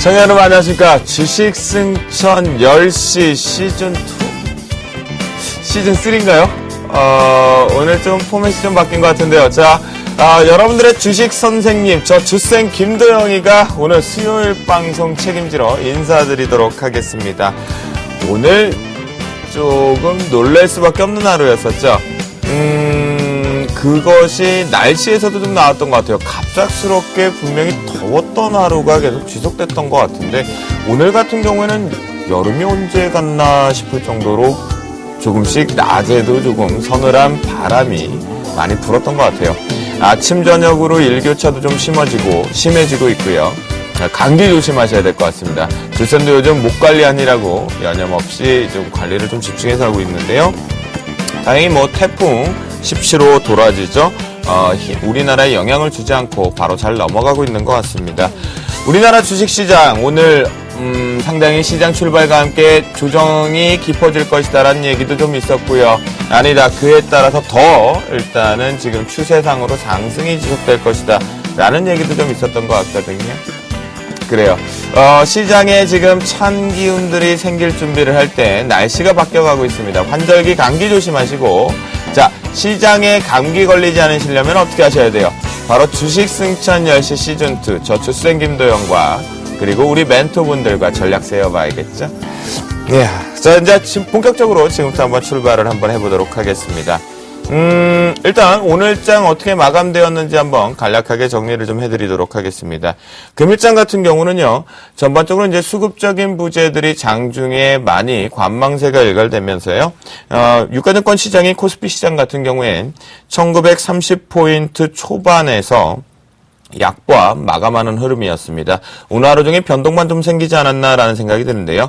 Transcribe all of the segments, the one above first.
청취자 여러분 안녕하십니까. 주식 승천 10시 시즌2? 시즌3인가요? 오늘 좀 포맷이 좀 바뀐 것 같은데요. 자, 여러분들의 주식 선생님, 저 주생 김도영이가 오늘 수요일 방송 책임지러 인사드리도록 하겠습니다. 오늘 조금 놀랄 수밖에 없는 하루였었죠. 그것이 날씨에서도 좀 나왔던 것 같아요. 갑작스럽게 분명히 더웠던 하루가 계속 지속됐던 것 같은데 오늘 같은 경우에는 여름이 언제 갔나 싶을 정도로 조금씩 낮에도 조금 서늘한 바람이 많이 불었던 것 같아요. 아침 저녁으로 일교차도 좀 심해지고 있고요. 감기 조심하셔야 될 것 같습니다. 줄선도 요즘 목 관리하느라고 여념없이 좀 관리를 좀 집중해서 하고 있는데요. 다행히 태풍 17호 도라지죠. 우리나라에 영향을 주지 않고 바로 잘 넘어가고 있는 것 같습니다. 우리나라 주식시장 오늘 상당히 시장 출발과 함께 조정이 깊어질 것이다라는 얘기도 좀 있었고요. 아니다, 그에 따라서 더 일단은 지금 추세상으로 상승이 지속될 것이다 라는 얘기도 좀 있었던 것 같거든요. 그래요. 시장에 지금 찬 기운들이 생길 준비를 할 때 날씨가 바뀌어가고 있습니다. 환절기 감기 조심하시고, 자, 시장에 감기 걸리지 않으시려면 어떻게 하셔야 돼요? 바로 주식 승천 10시 시즌2 저 주생 김도영과 그리고 우리 멘토분들과 전략 세워봐야겠죠? 예. 자, 이제 본격적으로 지금부터 한번 출발을 한번 해보도록 하겠습니다. 일단 오늘장 어떻게 마감되었는지 한번 간략하게 정리를 좀 해드리도록 하겠습니다. 금일장 같은 경우는요, 전반적으로 이제 수급적인 부재들이 장중에 많이 관망세가 일갈되면서요, 유가증권 시장인 코스피 시장 같은 경우엔 1930포인트 초반에서 약보합 마감하는 흐름이었습니다. 오늘 하루 종일 변동만 좀 생기지 않았나라는 생각이 드는데요.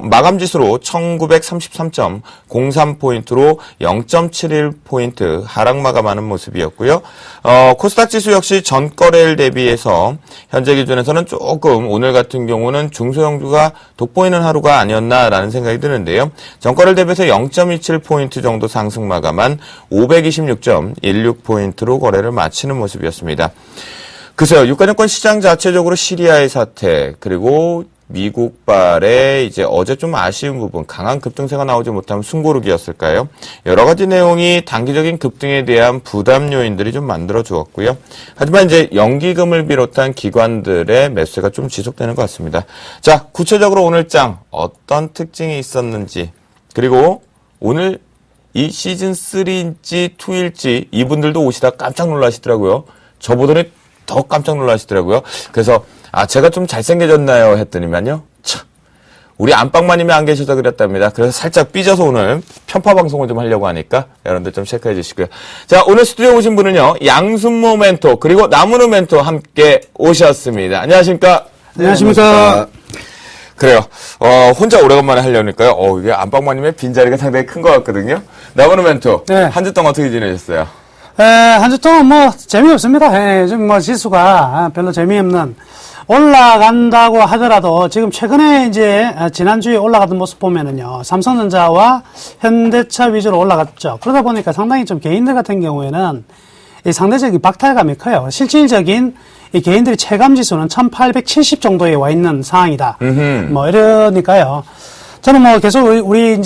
마감 지수로 1933.03포인트로 0.71포인트 하락 마감하는 모습이었고요. 코스닥 지수 역시 전 거래일 대비해서 현재 기준에서는 조금 오늘 같은 경우는 중소형주가 돋보이는 하루가 아니었나라는 생각이 드는데요. 전 거래일 대비해서 0.27포인트 정도 상승 마감한 526.16포인트로 거래를 마치는 모습이었습니다. 글쎄요, 유가증권 시장 자체적으로 시리아의 사태, 그리고 미국발의 이제 어제 좀 아쉬운 부분, 강한 급등세가 나오지 못하면 숨고르기였을까요? 여러 가지 내용이 단기적인 급등에 대한 부담 요인들이 좀 만들어 주었고요. 하지만 이제 연기금을 비롯한 기관들의 매수가 좀 지속되는 것 같습니다. 자, 구체적으로 오늘 장 어떤 특징이 있었는지, 그리고 오늘 이 시즌 3일지 2일지 이분들도 오시다 깜짝 놀라시더라고요. 저보더니 더 깜짝 놀라시더라고요. 그래서 제가 좀 잘생겨졌나요? 했더니만요. 참, 우리 안방마님이 안 계셔서 그랬답니다. 그래서 살짝 삐져서 오늘 편파 방송을 좀 하려고 하니까 여러분들 좀 체크해 주시고요. 자, 오늘 스튜디오에 오신 분은요, 양순모 멘토 그리고 나무르 멘토 함께 오셨습니다. 안녕하십니까? 안녕하십니까? 그래요. 혼자 오래간만에 하려니까요. 이게 안방마님의 빈자리가 상당히 큰 것 같거든요. 나무르 멘토. 네. 한 주 동안 어떻게 지내셨어요? 한 주 동안 재미없습니다. 요즘 지수가 별로 재미없는, 올라간다고 하더라도 지금 최근에 이제 지난주에 올라가던 모습 보면은요, 삼성전자와 현대차 위주로 올라갔죠. 그러다 보니까 상당히 좀 개인들 같은 경우에는 이 상대적인 박탈감이 커요. 실질적인 이 개인들의 체감 지수는 1870 정도에 와 있는 상황이다. 이러니까요. 저는 계속 우리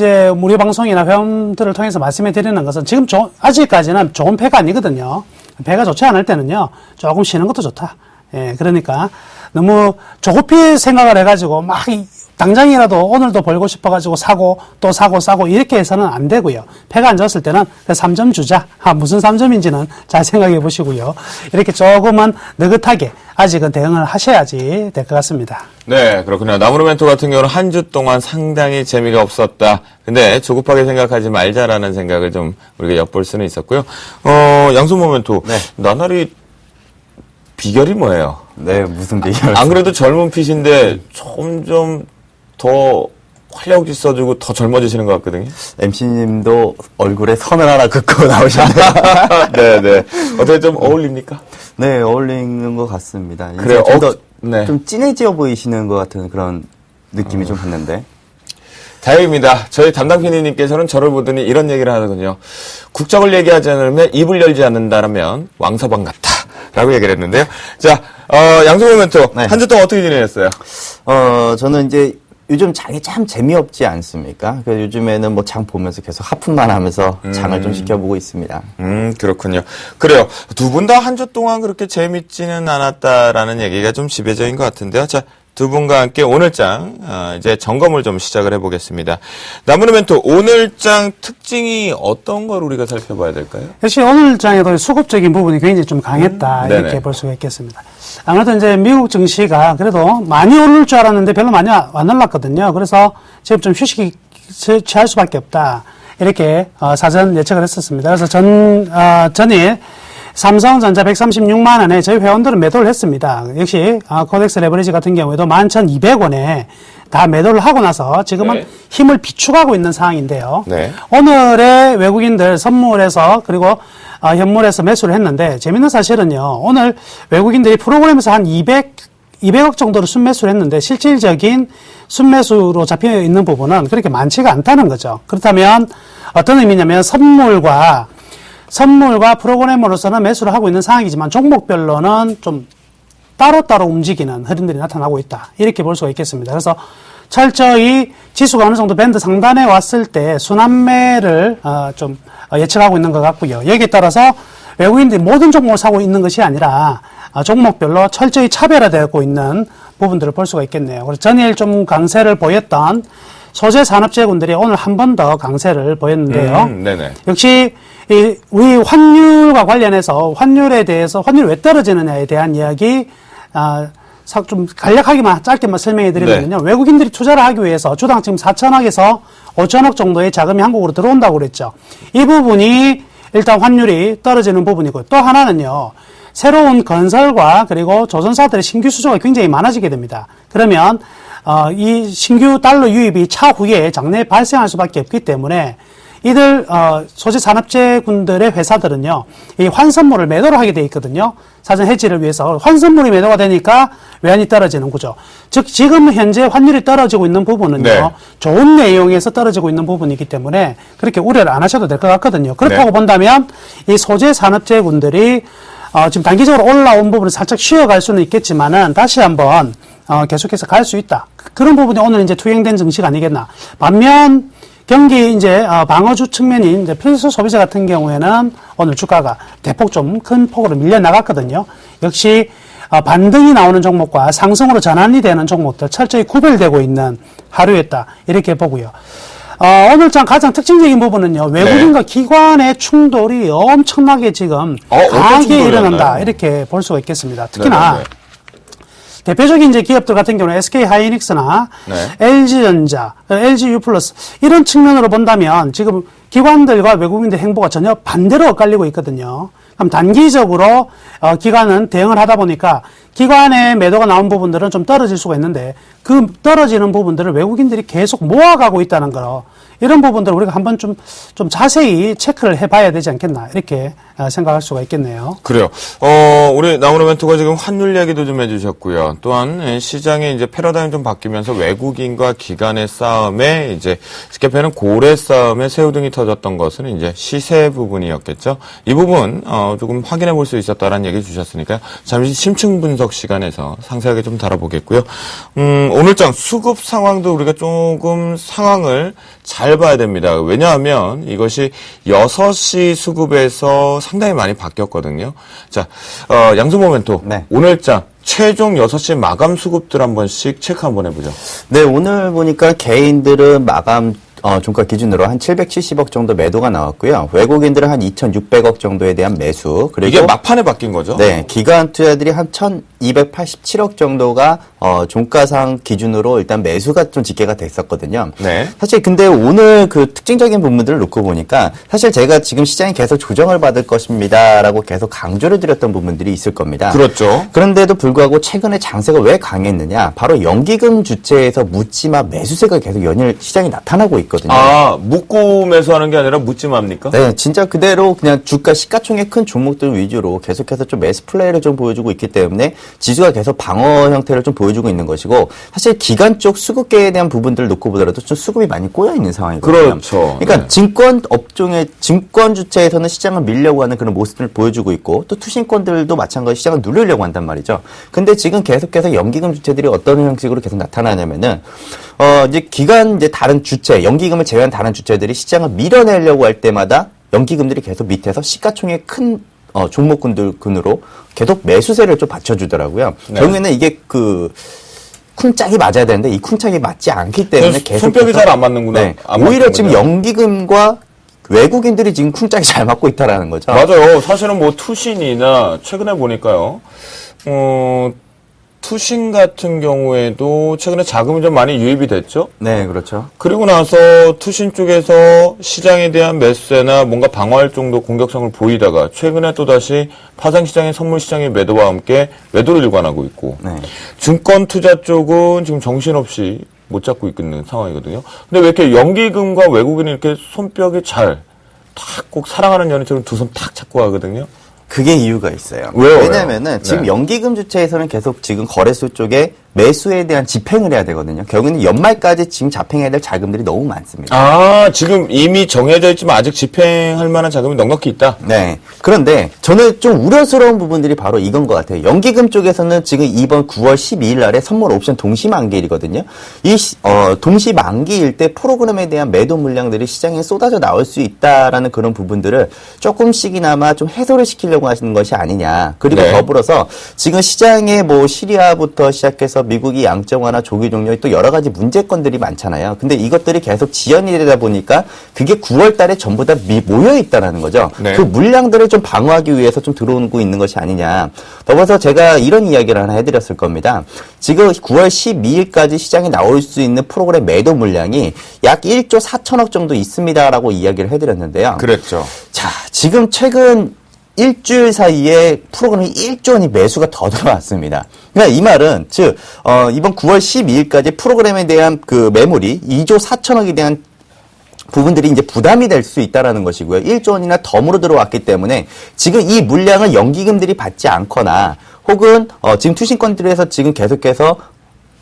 방송이나 회원들을 통해서 말씀해 드리는 것은 지금 아직까지는 좋은 패가 아니거든요. 패가 좋지 않을 때는요, 조금 쉬는 것도 좋다. 예, 그러니까 너무 조급히 생각을 해가지고 당장이라도 오늘도 벌고 싶어가지고 사고 또 사고 이렇게 해서는 안 되고요. 패가 안 좋았을 때는 3점 주자. 무슨 3점인지는 잘 생각해 보시고요. 이렇게 조금은 느긋하게 아직은 대응을 하셔야지 될 것 같습니다. 네, 그렇군요. 나무르 멘토 같은 경우는 한 주 동안 상당히 재미가 없었다. 근데 조급하게 생각하지 말자라는 생각을 좀 우리가 엿볼 수는 있었고요. 양순모 멘토. 네. 나날이 비결이 뭐예요? 네, 무슨 비결? 안 그래도 젊은 핏인데 점점 더 활력 있어지고 더 젊어지시는 것 같거든요. MC님도 얼굴에 선을 하나 긋고 나오셨네요. 네네. 어떻게 좀 어울립니까? 네, 어울리는 것 같습니다. 그래요. 네. 좀 진해지어 보이시는 것 같은 그런 느낌이 좀 받는데. 다행입니다. 저희 담당 PD님께서는 저를 보더니 이런 얘기를 하거든요. 국적을 얘기하지 않으면 입을 열지 않는다라면 왕서방 같다. 라고 얘기를 했는데요. 자, 양승호 멘토. 네. 한 주 동안 어떻게 지내셨어요? 저는 이제 요즘 장이 참 재미없지 않습니까? 그래서 요즘에는 뭐 장 보면서 계속 하품만 하면서 장을 좀 지켜보고 있습니다. 그렇군요. 그래요. 두 분 다 한 주 동안 그렇게 재밌지는 않았다라는 얘기가 좀 지배적인 것 같은데요. 자, 두 분과 함께 오늘장 이제 점검을 좀 시작을 해보겠습니다. 나무르 멘토, 오늘장 특징이 어떤 걸 우리가 살펴봐야 될까요? 역시 오늘 장에도 수급적인 부분이 굉장히 좀 강했다. 이렇게 네네. 볼 수가 있겠습니다. 아무래도 이제 미국 증시가 그래도 많이 오를 줄 알았는데 별로 많이 안 올랐거든요. 그래서 지금 좀 휴식이 취할 수밖에 없다. 이렇게 사전 예측을 했었습니다. 그래서 전일 삼성전자 136만 원에 저희 회원들은 매도를 했습니다. 역시 코덱스 레버리지 같은 경우에도 11,200원에 다 매도를 하고 나서 지금은 네. 힘을 비축하고 있는 상황인데요. 네. 오늘의 외국인들 선물에서 그리고 현물에서 매수를 했는데 재밌는 사실은요. 오늘 외국인들이 프로그램에서 한 200억 정도로 순매수를 했는데 실질적인 순매수로 잡혀 있는 부분은 그렇게 많지가 않다는 거죠. 그렇다면 어떤 의미냐면 선물과 프로그램으로서는 매수를 하고 있는 상황이지만 종목별로는 좀 따로따로 움직이는 흐름들이 나타나고 있다. 이렇게 볼 수가 있겠습니다. 그래서 철저히 지수가 어느 정도 밴드 상단에 왔을 때 순환매를 좀 예측하고 있는 것 같고요. 여기에 따라서 외국인들이 모든 종목을 사고 있는 것이 아니라 종목별로 철저히 차별화되고 있는 부분들을 볼 수가 있겠네요. 그래서 전일 좀 강세를 보였던 소재 산업재군들이 오늘 한 번 더 강세를 보였는데요. 네네. 역시 우리 환율과 관련해서 환율에 대해서 환율이 왜 떨어지느냐에 대한 이야기 좀 간략하게만 짧게만 설명해 드리면요. 네. 외국인들이 투자를 하기 위해서 주당 지금 4천억에서 5천억 정도의 자금이 한국으로 들어온다고 그랬죠. 이 부분이 일단 환율이 떨어지는 부분이고 또 하나는요. 새로운 건설과 그리고 조선사들의 신규 수주가 굉장히 많아지게 됩니다. 그러면 이 신규 달러 유입이 차후에 장래에 발생할 수밖에 없기 때문에 이들 소재 산업재군들의 회사들은요. 이 환선물을 매도를 하게 돼 있거든요. 사전 해지를 위해서 환선물이 매도가 되니까 외환이 떨어지는 구조. 즉 지금 현재 환율이 떨어지고 있는 부분은요. 네. 좋은 내용에서 떨어지고 있는 부분이기 때문에 그렇게 우려를 안 하셔도 될 것 같거든요. 그렇다고 네. 본다면 이 소재 산업재군들이 지금 단기적으로 올라온 부분을 살짝 쉬어갈 수는 있겠지만은 다시 한번 계속해서 갈 수 있다. 그런 부분이 오늘 이제 투영된 증시가 아니겠나. 반면 경기 이제 방어주 측면인 이제 필수 소비재 같은 경우에는 오늘 주가가 대폭 좀 큰 폭으로 밀려 나갔거든요. 역시 반등이 나오는 종목과 상승으로 전환이 되는 종목들 철저히 구별되고 있는 하루였다. 이렇게 보고요. 오늘장 가장 특징적인 부분은요. 외국인과 기관의 충돌이 엄청나게 지금 어떤 강하게 충돌이었나요? 일어난다. 이렇게 볼 수가 있겠습니다. 특히나 네네네. 대표적인 이제 기업들 같은 경우는 SK 하이닉스나 네. LG전자, LG U 플러스 이런 측면으로 본다면 지금 기관들과 외국인들 행보가 전혀 반대로 엇갈리고 있거든요. 그럼 단기적으로 기관은 대응을 하다 보니까 기관의 매도가 나온 부분들은 좀 떨어질 수가 있는데 그 떨어지는 부분들을 외국인들이 계속 모아가고 있다는 거 이런 부분들을 우리가 한번 좀 자세히 체크를 해봐야 되지 않겠나 이렇게 생각할 수가 있겠네요. 그래요. 우리 나무르 멘토가 지금 환율 얘기도 좀 해주셨고요. 또한 시장의 이제 패러다임이 좀 바뀌면서 외국인과 기관의 싸움에 이제 스케페는 고래 싸움에 새우등이 터졌던 것은 이제 시세 부분이었겠죠. 이 부분 조금 확인해 볼 수 있었다라는 얘기 주셨으니까요. 잠시 심층 분석 시간에서 상세하게 좀 다뤄보겠고요. 오늘장 수급 상황도 우리가 조금 상황을 잘 봐야 됩니다. 왜냐하면 이것이 6시 수급에서 상당히 많이 바뀌었거든요. 자, 양승모 멘토. 네. 오늘장 최종 6시 마감 수급들 한 번씩 체크 한번 해보죠. 네, 오늘 보니까 개인들은 마감 종가 기준으로 한 770억 정도 매도가 나왔고요. 외국인들은 한 2,600억 정도에 대한 매수. 그리고 이게 막판에 바뀐 거죠? 네, 기관 투자들이 한 1,287억 정도가 종가상 기준으로 일단 매수가 좀 집계가 됐었거든요. 네. 사실 근데 오늘 그 특징적인 부분들을 놓고 보니까 사실 제가 지금 시장이 계속 조정을 받을 것입니다라고 계속 강조를 드렸던 부분들이 있을 겁니다. 그렇죠. 그런데도 불구하고 최근에 장세가 왜 강했느냐? 바로 연기금 주체에서 묻지마 매수세가 계속 연일 시장이 나타나고 있거든요. 있거든요. 아, 묻고 매수하는 게 아니라 묻지마입니까? 네, 진짜 그대로 그냥 주가 시가총액 큰 종목들 위주로 계속해서 좀 매수 플레이를 좀 보여주고 있기 때문에 지수가 계속 방어 형태를 좀 보여주고 있는 것이고, 사실 기관 쪽 수급계에 대한 부분들을 놓고 보더라도 좀 수급이 많이 꼬여 있는 상황이거든요. 그렇죠. 그러니까 네. 증권 업종의 증권 주체에서는 시장을 밀려고 하는 그런 모습을 보여주고 있고, 또 투신권들도 마찬가지로 시장을 누르려고 한단 말이죠. 근데 지금 계속해서 연기금 주체들이 어떤 형식으로 계속 나타나냐면은 이제 기관 이제 다른 주체, 연기금을 제외한 다른 주체들이 시장을 밀어내려고 할 때마다 연기금들이 계속 밑에서 시가총액 큰 종목군으로 계속 매수세를 좀 받쳐주더라고요. 네. 결국에는 이게 쿵짝이 맞아야 되는데 이 쿵짝이 맞지 않기 때문에 계속 손뼉이 잘 안 맞는구나. 네. 안 오히려 맞는군요. 지금 연기금과 외국인들이 지금 쿵짝이 잘 맞고 있다라는 거죠. 맞아요. 사실은 뭐 투신이나 최근에 보니까요. 투신 같은 경우에도 최근에 자금이 좀 많이 유입이 됐죠. 네, 그렇죠. 그리고 나서 투신 쪽에서 시장에 대한 매수세나 뭔가 방어할 정도 공격성을 보이다가 최근에 또다시 파생시장의 선물시장의 매도와 함께 매도를 일관하고 있고, 네. 증권 투자 쪽은 지금 정신없이 못 잡고 있는 상황이거든요. 근데 왜 이렇게 연기금과 외국인이 이렇게 손뼉이 잘 탁 꼭 사랑하는 연인처럼 두 손 탁 잡고 가거든요. 그게 이유가 있어요. 왜요? 왜냐면은 지금 네. 연기금 주체에서는 계속 지금 거래소 쪽에 매수에 대한 집행을 해야 되거든요. 결국에는 연말까지 지금 집행해야 될 자금들이 너무 많습니다. 아, 지금 이미 정해져 있지만 아직 집행할 만한 자금이 넉넉히 있다. 네. 그런데 저는 좀 우려스러운 부분들이 바로 이건 것 같아요. 연기금 쪽에서는 지금 이번 9월 12일 날에 선물 옵션 동시 만기일이거든요. 이 동시 만기일 때 프로그램에 대한 매도 물량들이 시장에 쏟아져 나올 수 있다라는 그런 부분들을 조금씩이나마 좀 해소를 시키려고 하시는 것이 아니냐. 그리고 네. 더불어서 지금 시장에 뭐 시리아부터 시작해서 미국이 양정화나 조기 종료 또 여러 가지 문제건들이 많잖아요. 근데 이것들이 계속 지연이 되다 보니까 그게 9월 달에 전부 다 모여 있다라는 거죠. 네. 그 물량들을 좀 방어하기 위해서 좀 들어오고 있는 것이 아니냐. 더불어서 제가 이런 이야기를 하나 해드렸을 겁니다. 지금 9월 12일까지 시장에 나올 수 있는 프로그램 매도 물량이 약 1조 4천억 정도 있습니다라고 이야기를 해드렸는데요. 그랬죠. 자, 지금 최근 일주일 사이에 프로그램이 1조 원이 매수가 더 들어왔습니다. 그러니까 이 말은, 즉, 이번 9월 12일까지 프로그램에 대한 그 매물이 2조 4천억에 대한 부분들이 이제 부담이 될 수 있다라는 것이고요. 1조 원이나 덤으로 들어왔기 때문에 지금 이 물량을 연기금들이 받지 않거나 혹은 지금 투신권들에서 지금 계속해서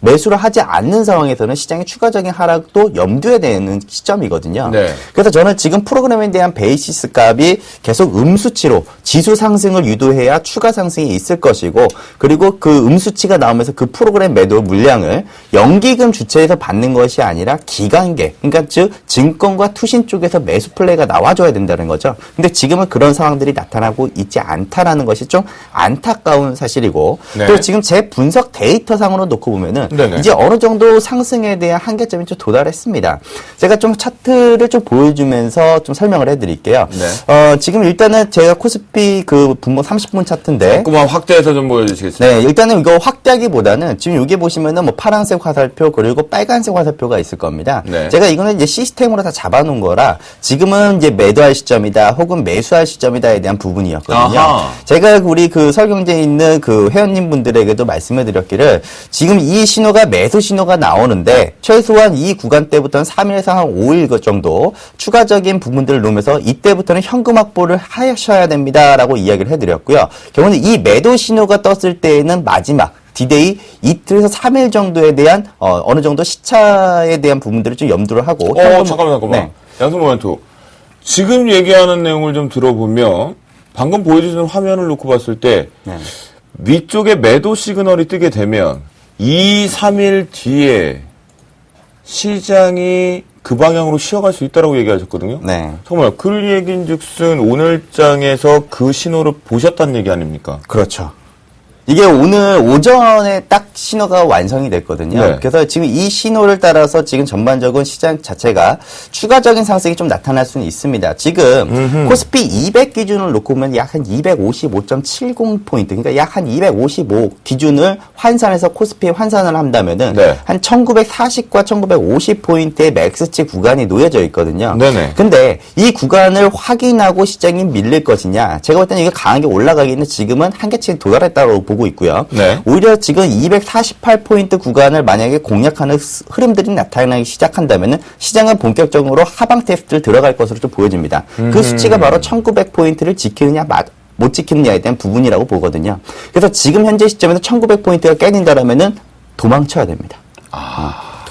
매수를 하지 않는 상황에서는 시장의 추가적인 하락도 염두에 되는 시점이거든요. 네. 그래서 저는 지금 프로그램에 대한 베이시스 값이 계속 음수치로 지수 상승을 유도해야 추가 상승이 있을 것이고, 그리고 그 음수치가 나오면서 그 프로그램 매도 물량을 연기금 주체에서 받는 것이 아니라 기관계, 그러니까 즉 증권과 투신 쪽에서 매수 플레이가 나와줘야 된다는 거죠. 근데 지금은 그런 상황들이 나타나고 있지 않다라는 것이 좀 안타까운 사실이고, 네. 또 지금 제 분석 데이터상으로 놓고 보면은 네네. 이제 어느 정도 상승에 대한 한계점이 좀 도달했습니다. 제가 좀 차트를 좀 보여주면서 좀 설명을 해드릴게요. 네. 지금 일단은 제가 코스피 그 분봉 30분 차트인데, 조금만 확대해서 좀 보여주시겠어요? 네, 일단은 이거 확대하기보다는 지금 여기 보시면은 뭐 파란색 화살표 그리고 빨간색 화살표가 있을 겁니다. 네. 제가 이거는 이제 시스템으로 다 잡아놓은 거라 지금은 이제 매도할 시점이다 혹은 매수할 시점이다에 대한 부분이었거든요. 아하. 제가 우리 그 설경제에 있는 그 회원님 분들에게도 말씀해 드렸기를 지금 이 신호가 매수 신호가 나오는데 최소한 이 구간 때부터는 3일에서 한 5일 정도 추가적인 부분들을 놓으면서 이때부터는 현금 확보를 하셔야 됩니다라고 이야기를 해드렸고요. 경우는 이 매도 신호가 떴을 때에는 마지막 디데이 이틀에서 3일 정도에 대한 어느 정도 시차에 대한 부분들을 좀 염두를 하고 잠깐만. 네. 양손 모멘트. 지금 얘기하는 내용을 좀 들어보면 방금 보여주신 화면을 놓고 봤을 때 네. 위쪽에 매도 시그널이 뜨게 되면 2, 3일 뒤에 시장이 그 방향으로 쉬어갈 수 있다고 얘기하셨거든요. 네. 정말 그 얘기인즉슨 오늘장에서 그 신호를 보셨다는 얘기 아닙니까? 그렇죠. 이게 오늘 오전에 딱 신호가 완성이 됐거든요. 네. 그래서 지금 이 신호를 따라서 지금 전반적인 시장 자체가 추가적인 상승이 좀 나타날 수는 있습니다. 지금 코스피 200 기준을 놓고 보면 약 한 255.70포인트, 그러니까 약 한 255 기준을 환산해서 코스피에 환산을 한다면은 네. 한 1940과 1950포인트의 맥스치 구간이 놓여져 있거든요. 네네. 근데 이 구간을 확인하고 시장이 밀릴 것이냐? 제가 볼 때는 이게 강하게 올라가기는 지금은 한계치에 도달했다고 보고 보고 있고요. 네. 오히려 지금 248포인트 구간을 만약에 공략하는 흐름들이 나타나기 시작한다면은 시장은 본격적으로 하방 테스트를 들어갈 것으로 좀 보여집니다. 그 수치가 바로 1900포인트를 지키느냐 못 지키느냐에 대한 부분이라고 보거든요. 그래서 지금 현재 시점에서 1900포인트가 깨진다라면은 도망쳐야 됩니다.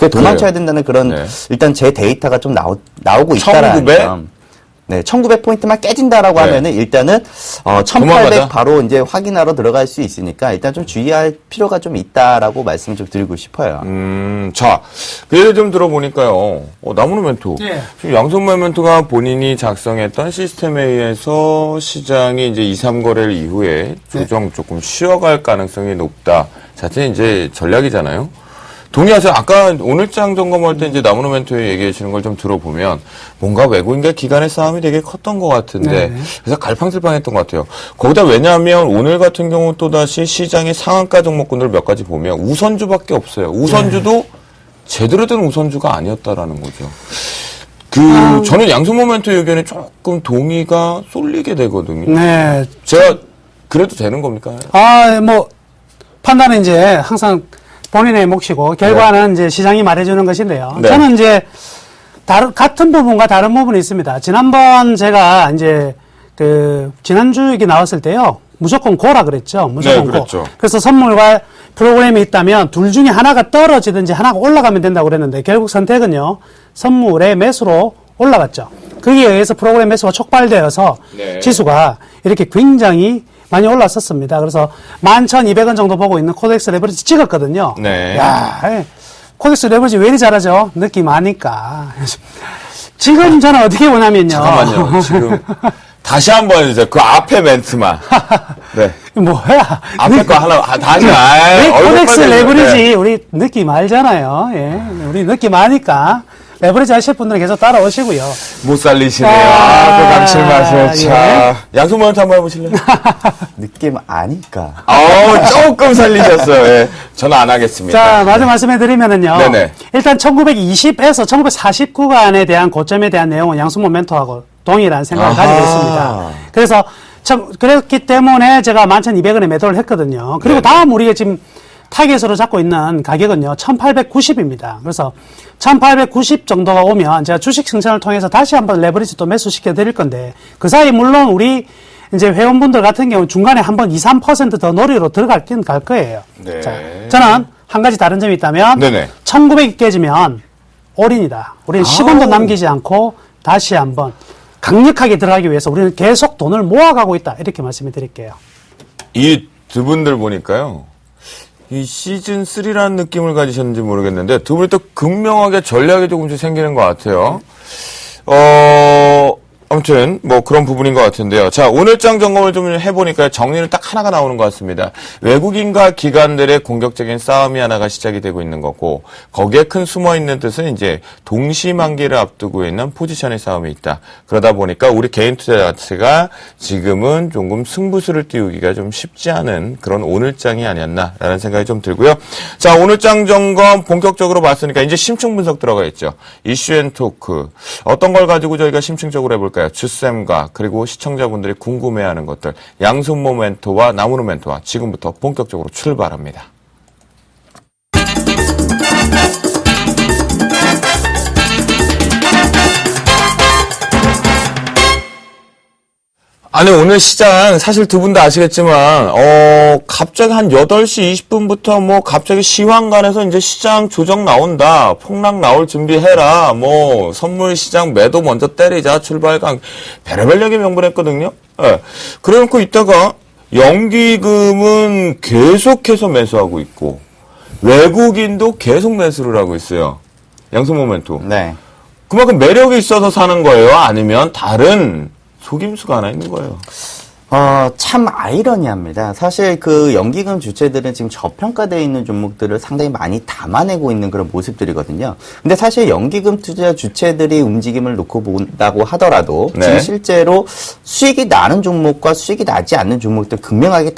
그 도망쳐야 된다는 그런 네. 일단 제 데이터가 좀 나오고 있다라는 1900? 점. 네, 1900포인트만 깨진다라고 네. 하면은 일단은 1800 도망가자. 바로 이제 확인하러 들어갈 수 있으니까 일단 좀 주의할 필요가 좀 있다라고 말씀을 좀 드리고 싶어요. 자, 그 예를 좀 들어보니까요. 나무노 멘토. 예. 지금 양손만 멘토가 본인이 작성했던 시스템에 의해서 시장이 이제 2, 3거래일 이후에 조정 조금 쉬어갈 가능성이 높다. 자체 이제 전략이잖아요. 동의하세요? 아까 오늘장 점검할 때 이제 나무노 멘토에 얘기해 주시는 걸 좀 들어보면 뭔가 외국인과 기관의 싸움이 되게 컸던 것 같은데 네. 그래서 갈팡질팡했던 것 같아요. 거기다 왜냐하면 오늘 같은 경우 또다시 시장의 상한가 종목군들 몇 가지 보면 우선주밖에 없어요. 우선주도 제대로 된 우선주가 아니었다라는 거죠. 저는 양손 모멘토 의견에 조금 동의가 쏠리게 되거든요. 네. 제가 그래도 되는 겁니까? 판단은 이제 항상 본인의 몫이고 결과는 이제 시장이 말해주는 것인데요. 네. 저는 이제 같은 부분과 다른 부분이 있습니다. 지난번 제가 이제 지난주 이게 나왔을 때요. 무조건 고라 그랬죠. 무조건 네, 그랬죠. 그래서 선물과 프로그램이 있다면 둘 중에 하나가 떨어지든지 하나가 올라가면 된다고 그랬는데 결국 선택은요. 선물의 매수로 올라갔죠. 거기에 의해서 프로그램 매수가 촉발되어서 네. 지수가 이렇게 굉장히 많이 올랐었습니다. 그래서 11,200원 정도 보고 있는 코덱스 레버리지 찍었거든요. 네. 야, 코덱스 레버리지 왜 이리 잘하죠? 느낌 아니까. 지금 저는 어떻게 보냐면요. 잠깐만요. 지금 다시 한번 해주세요. 그 앞에 멘트만. 네. 뭐야? 앞에 거 하나 다시. 왜 얼굴 코덱스 빨개지네. 레버리지 우리 느낌 알잖아요. 예, 우리 느낌 아니까 레버리지 하실 분들은 계속 따라오시고요. 못 살리시네요. 아, 그 감칠맛을. 자, 예. 양손 모멘토 한번 해보실래요? 느낌 아니까. 조금 살리셨어요. 예. 저는 안 하겠습니다. 자, 마저 말씀해드리면은요. 네네. 일단 1920에서 1940 구간에 대한 고점에 대한 내용은 양수 모멘토하고 동일한 생각을 아하. 가지고 있습니다. 그래서 그렇기 때문에 제가 11,200원에 매도를 했거든요. 그리고 네네. 다음 우리가 지금 타겟으로 잡고 있는 가격은요, 1890입니다. 그래서 1890 정도가 오면 제가 주식 승천을 통해서 다시 한번 레버리지 또 매수시켜 드릴 건데, 그 사이 물론 우리 이제 회원분들 같은 경우 중간에 한번 2, 3% 더 놀이로 들어갈긴 갈 거예요. 네. 자, 저는 한 가지 다른 점이 있다면, 네네. 1900이 깨지면 올인이다. 우리는 10원도 남기지 않고 다시 한번 강력하게 들어가기 위해서 우리는 계속 돈을 모아가고 있다. 이렇게 말씀을 드릴게요. 이 두 분들 보니까요. 이 시즌 3라는 느낌을 가지셨는지 모르겠는데 두 분이 또 극명하게 전략이 조금씩 생기는 것 같아요. 아무튼 뭐 그런 부분인 것 같은데요. 자, 오늘장 점검을 좀 해보니까 정리는 딱 하나가 나오는 것 같습니다. 외국인과 기관들의 공격적인 싸움이 하나가 시작이 되고 있는 거고, 거기에 큰 숨어있는 뜻은 이제 동시만기를 앞두고 있는 포지션의 싸움이 있다. 그러다 보니까 우리 개인 투자 자체가 지금은 조금 승부수를 띄우기가 좀 쉽지 않은 그런 오늘장이 아니었나라는 생각이 좀 들고요. 자, 오늘장 점검 본격적으로 봤으니까 이제 심층 분석 들어가 있죠. 이슈 앤 토크. 어떤 걸 가지고 저희가 심층적으로 해볼까요? 주쌤과 그리고 시청자분들이 궁금해하는 것들, 양손모 멘토와 나무노 멘토와 지금부터 본격적으로 출발합니다. 아니, 오늘 시장, 사실 두 분 다 아시겠지만, 갑자기 한 8시 20분부터 뭐, 갑자기 시황관에서 이제 시장 조정 나온다, 폭락 나올 준비해라, 뭐, 선물 시장 매도 먼저 때리자, 출발강, 별의별 얘기 명분했거든요. 예. 그래 놓고 있다가, 연기금은 계속해서 매수하고 있고, 외국인도 계속 매수를 하고 있어요. 양손 모멘토. 네. 그만큼 매력이 있어서 사는 거예요? 아니면 다른, 속임수가 하나 있는 거예요. 참 아이러니합니다. 사실 그 연기금 주체들은 지금 저평가되어 있는 종목들을 상당히 많이 담아내고 있는 그런 모습들이거든요. 근데 사실 연기금 투자 주체들이 움직임을 놓고 본다고 하더라도 네. 지금 실제로 수익이 나는 종목과 수익이 나지 않는 종목들 극명하게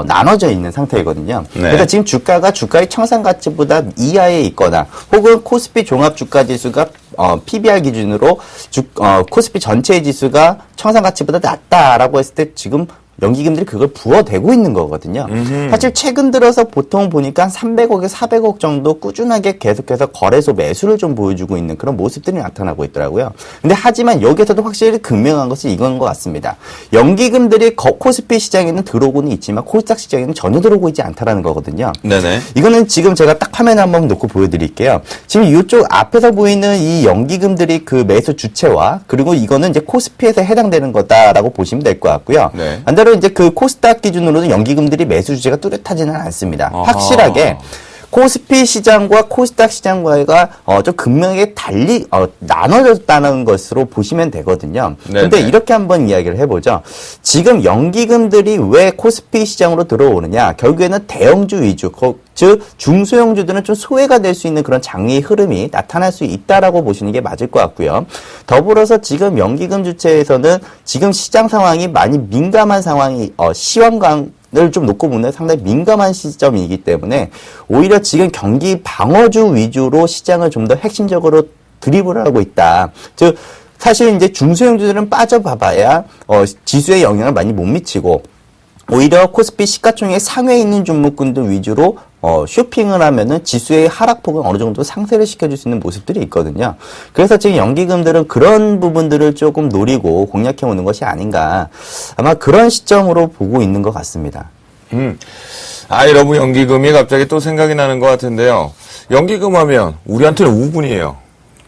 나눠져 있는 상태이거든요. 네. 그러니까 지금 주가가 주가의 청산 가치보다 이하에 있거나 혹은 코스피 종합 주가 지수가 PBR 기준으로 코스피 전체 지수가 청산 가치보다 낮다라고 했을 때 지금 연기금들이 그걸 부어대고 있는 거거든요. 사실 최근 들어서 보통 보니까 300억에 400억 정도 꾸준하게 계속해서 거래소 매수를 좀 보여주고 있는 그런 모습들이 나타나고 있더라고요. 근데 하지만 여기에서도 확실히 극명한 것은 이건 것 같습니다. 연기금들이 코스피 시장에는 들어오고는 있지만 코스닥 시장에는 전혀 들어오고 있지 않다라는 거거든요. 네네. 이거는 지금 제가 딱 화면에 한번 놓고 보여드릴게요. 지금 이쪽 앞에서 보이는 이 연기금들이 그 매수 주체와 그리고 이거는 이제 코스피에서 해당되는 거다라고 보시면 될 것 같고요. 네. 반대로 이제 그 코스닥 기준으로는 연기금들이 매수 주체가 뚜렷하지는 않습니다. 아하. 확실하게 코스피 시장과 코스닥 시장과가 좀 극명하게 달리 나눠졌다는 것으로 보시면 되거든요. 그런데 네네. 이렇게 한번 이야기를 해보죠. 지금 연기금들이 왜 코스피 시장으로 들어오느냐? 결국에는 대형주 위주, 즉 중소형주들은 좀 소외가 될 수 있는 그런 장의 흐름이 나타날 수 있다라고 보시는 게 맞을 것 같고요. 더불어서 지금 연기금 주체에서는 지금 시장 상황이 많이 민감한 상황이 시황강 을 좀 놓고 보면 상당히 민감한 시점이기 때문에 오히려 지금 경기 방어주 위주로 시장을 좀 더 핵심적으로 드리블을 하고 있다. 즉 사실 이제 중소형주들은 빠져봐봐야 지수에 영향을 많이 못 미치고 오히려 코스피 시가총액 상회에 있는 종목군들 위주로 쇼핑을 하면은 지수의 하락폭은 어느 정도 상쇄를 시켜줄 수 있는 모습들이 있거든요. 그래서 지금 연기금들은 그런 부분들을 조금 노리고 공략해 오는 것이 아닌가. 아마 그런 시점으로 보고 있는 것 같습니다. 여러분 연기금이 갑자기 또 생각이 나는 것 같은데요. 연기금 하면 우리한테는 우군이에요.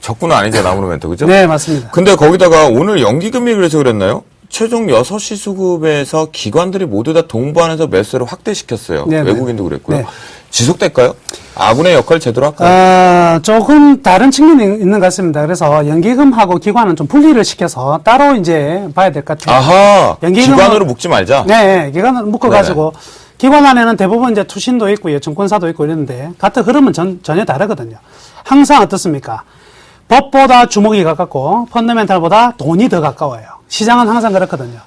적군은 아니죠, 나무로 멘트, 그죠? 네, 맞습니다. 근데 거기다가 오늘 연기금이 그래서 그랬나요? 최종 6시 수급에서 기관들이 모두 다 동반해서 매수를 확대시켰어요. 네네. 외국인도 그랬고요. 네. 지속될까요? 아군의 역할 제대로 할까요? 조금 다른 측면이 있는 것 같습니다. 그래서 연기금하고 기관은 좀 분리를 시켜서 따로 이제 봐야 될 것 같아요. 아하, 연기금은- 기관으로 묶지 말자. 네, 기관을 묶어가지고 기관 안에는 대부분 이제 투신도 있고요, 증권사도 있고 이랬는데 같은 흐름은 전혀 다르거든요. 항상 어떻습니까? 법보다 주목이 가깝고 펀더멘탈보다 돈이 더 가까워요. 시장은 항상 그렇거든요.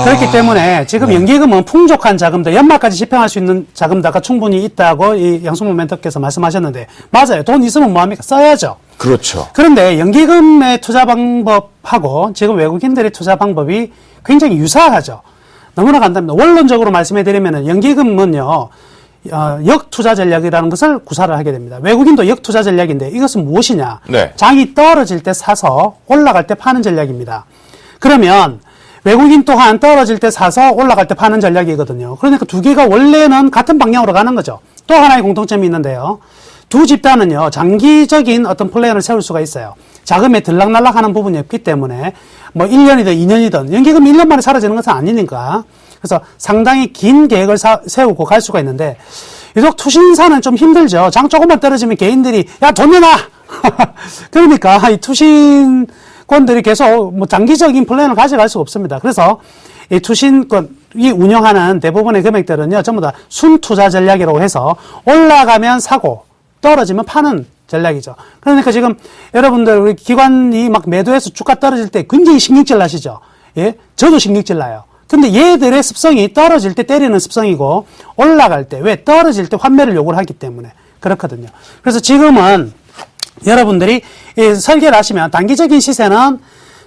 그렇기 때문에 지금 연기금은 풍족한 자금도 연말까지 집행할 수 있는 자금다가 충분히 있다고 이 양승모 멘토께서 말씀하셨는데 맞아요. 돈 있으면 뭐합니까? 써야죠. 그렇죠. 그런데 연기금의 투자 방법하고 지금 외국인들의 투자 방법이 굉장히 유사하죠. 너무나 간단합니다. 원론적으로 말씀해 드리면은 연기금은요, 역투자 전략이라는 것을 구사를 하게 됩니다. 외국인도 역투자 전략인데 이것은 무엇이냐? 네. 장이 떨어질 때 사서 올라갈 때 파는 전략입니다. 그러면 외국인 또한 떨어질 때 사서 올라갈 때 파는 전략이거든요. 그러니까 두 개가 원래는 같은 방향으로 가는 거죠. 또 하나의 공통점이 있는데요. 두 집단은요, 장기적인 어떤 플랜을 세울 수가 있어요. 자금에 들락날락 하는 부분이 없기 때문에, 1년이든 2년이든, 연기금 1년 만에 사라지는 것은 아니니까. 그래서 상당히 긴 계획을 세우고 갈 수가 있는데, 유독 투신사는 좀 힘들죠. 장 조금만 떨어지면 개인들이, 야, 돈 내놔! 그러니까, 이 투신권들이 계속 장기적인 플랜을 가져갈 수가 없습니다. 그래서, 이 투신권이 운영하는 대부분의 금액들은요, 전부 다 순투자 전략이라고 해서, 올라가면 사고, 떨어지면 파는 전략이죠. 그러니까 지금 여러분들 우리 기관이 막 매도해서 주가 떨어질 때 굉장히 신경질 나시죠. 예, 저도 신경질 나요. 근데 얘들의 습성이 떨어질 때 때리는 습성이고 올라갈 때 왜 떨어질 때 환매를 요구를 하기 때문에 그렇거든요. 그래서 지금은 여러분들이 설계를 하시면 단기적인 시세는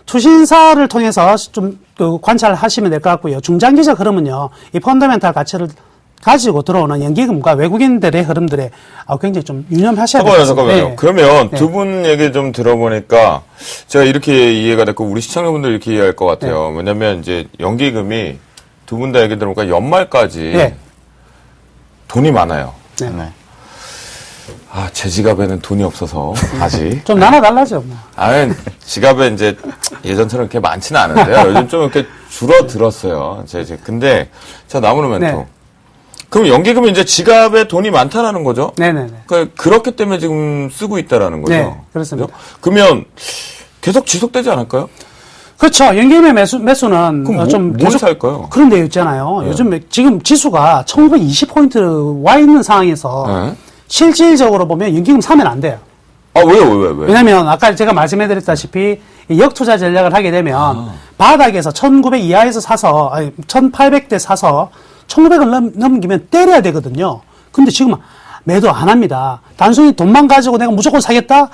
투신사를 통해서 좀 관찰을 하시면 될 것 같고요. 중장기적 흐름은요, 이 펀더멘탈 가치를 가지고 들어오는 연기금과 외국인들의 흐름들에 굉장히 좀 유념하셔야 돼요. 잠깐만요. 네. 그러면 두 분 얘기 좀 들어보니까 제가 이렇게 이해가 됐고 우리 시청자분들 이렇게 이해할 것 같아요. 네. 왜냐면 이제 연기금이 두 분 다 얘기 들어보니까 연말까지 네. 돈이 많아요. 네. 네. 제 지갑에는 돈이 없어서 아직. 좀 나눠달라죠. 뭐. 지갑에 이제 예전처럼 그렇게 많지는 않은데요. 요즘 좀 이렇게 줄어들었어요. 근데 자, 나무로 멘토. 네. 그럼 연기금이 이제 지갑에 돈이 많다라는 거죠? 네네네. 그렇기 때문에 지금 쓰고 있다라는 거죠? 네, 그렇습니다. 그죠? 그러면 계속 지속되지 않을까요? 그렇죠. 연기금의 매수는 그럼 좀 뭘 살까요? 그런 데 있잖아요. 요즘 지금 지수가 1920포인트 와 있는 상황에서 네. 실질적으로 보면 연기금 사면 안 돼요. 왜요? 왜냐면 아까 제가 말씀해드렸다시피 이 역투자 전략을 하게 되면 바닥에서 1900 이하에서 사서 1800대 사서 1900을 넘기면 때려야 되거든요. 근데 지금 매도 안 합니다. 단순히 돈만 가지고 내가 무조건 사겠다?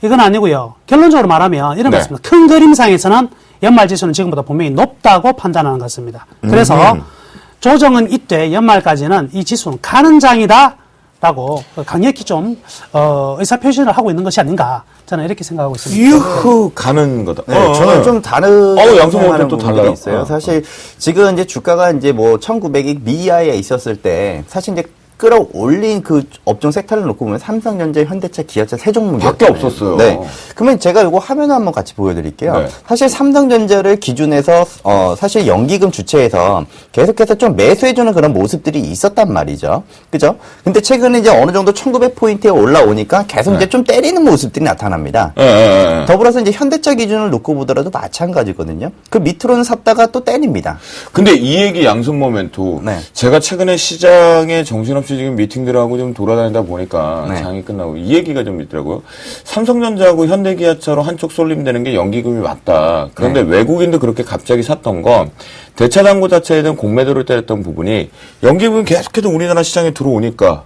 이건 아니고요. 결론적으로 말하면 이런 거 있습니다. 큰 그림상에서는 연말 지수는 지금보다 분명히 높다고 판단하는 것 같습니다. 그래서 조정은 이때 연말까지는 이 지수는 가는 장이다라고 강력히 좀 의사표시를 하고 있는 것이 아닌가 저는 이렇게 생각하고 있습니다. 유후 가는 거다. 네, 저는 좀 다른 양성모멘트 또 부분들이 달라요. 있어요. 사실 지금 이제 주가가 이제 뭐 1900이 미아에 있었을 때 사실 이제 끌어올린 그 업종 섹터를 놓고 보면 삼성전자, 현대차, 기아차 세 종목이 밖에 없었어요. 네. 그러면 제가 이거 화면을 한번 같이 보여드릴게요. 네. 사실 삼성전자를 기준해서 사실 연기금 주체에서 계속해서 좀 매수해주는 그런 모습들이 있었단 말이죠. 그죠? 근데 최근에 이제 어느 정도 1900포인트에 올라오니까 계속 이제 좀 때리는 모습들이 나타납니다. 더불어서 이제 현대차 기준을 놓고 보더라도 마찬가지거든요. 그 밑으로는 샀다가 또 때립니다. 근데 이 얘기 양성 모멘토 네. 제가 최근에 시장에 정신없이 지금 미팅들하고 좀 돌아다니다 보니까 네. 장이 끝나고 이 얘기가 좀 있더라고요. 삼성전자하고 현대기아차로 한쪽 쏠림되는 게 연기금이 맞다. 그런데 네. 외국인도 그렇게 갑자기 샀던 건 대차장고 자체에 대한 공매도를 때렸던 부분이 연기금이 계속해서 우리나라 시장에 들어오니까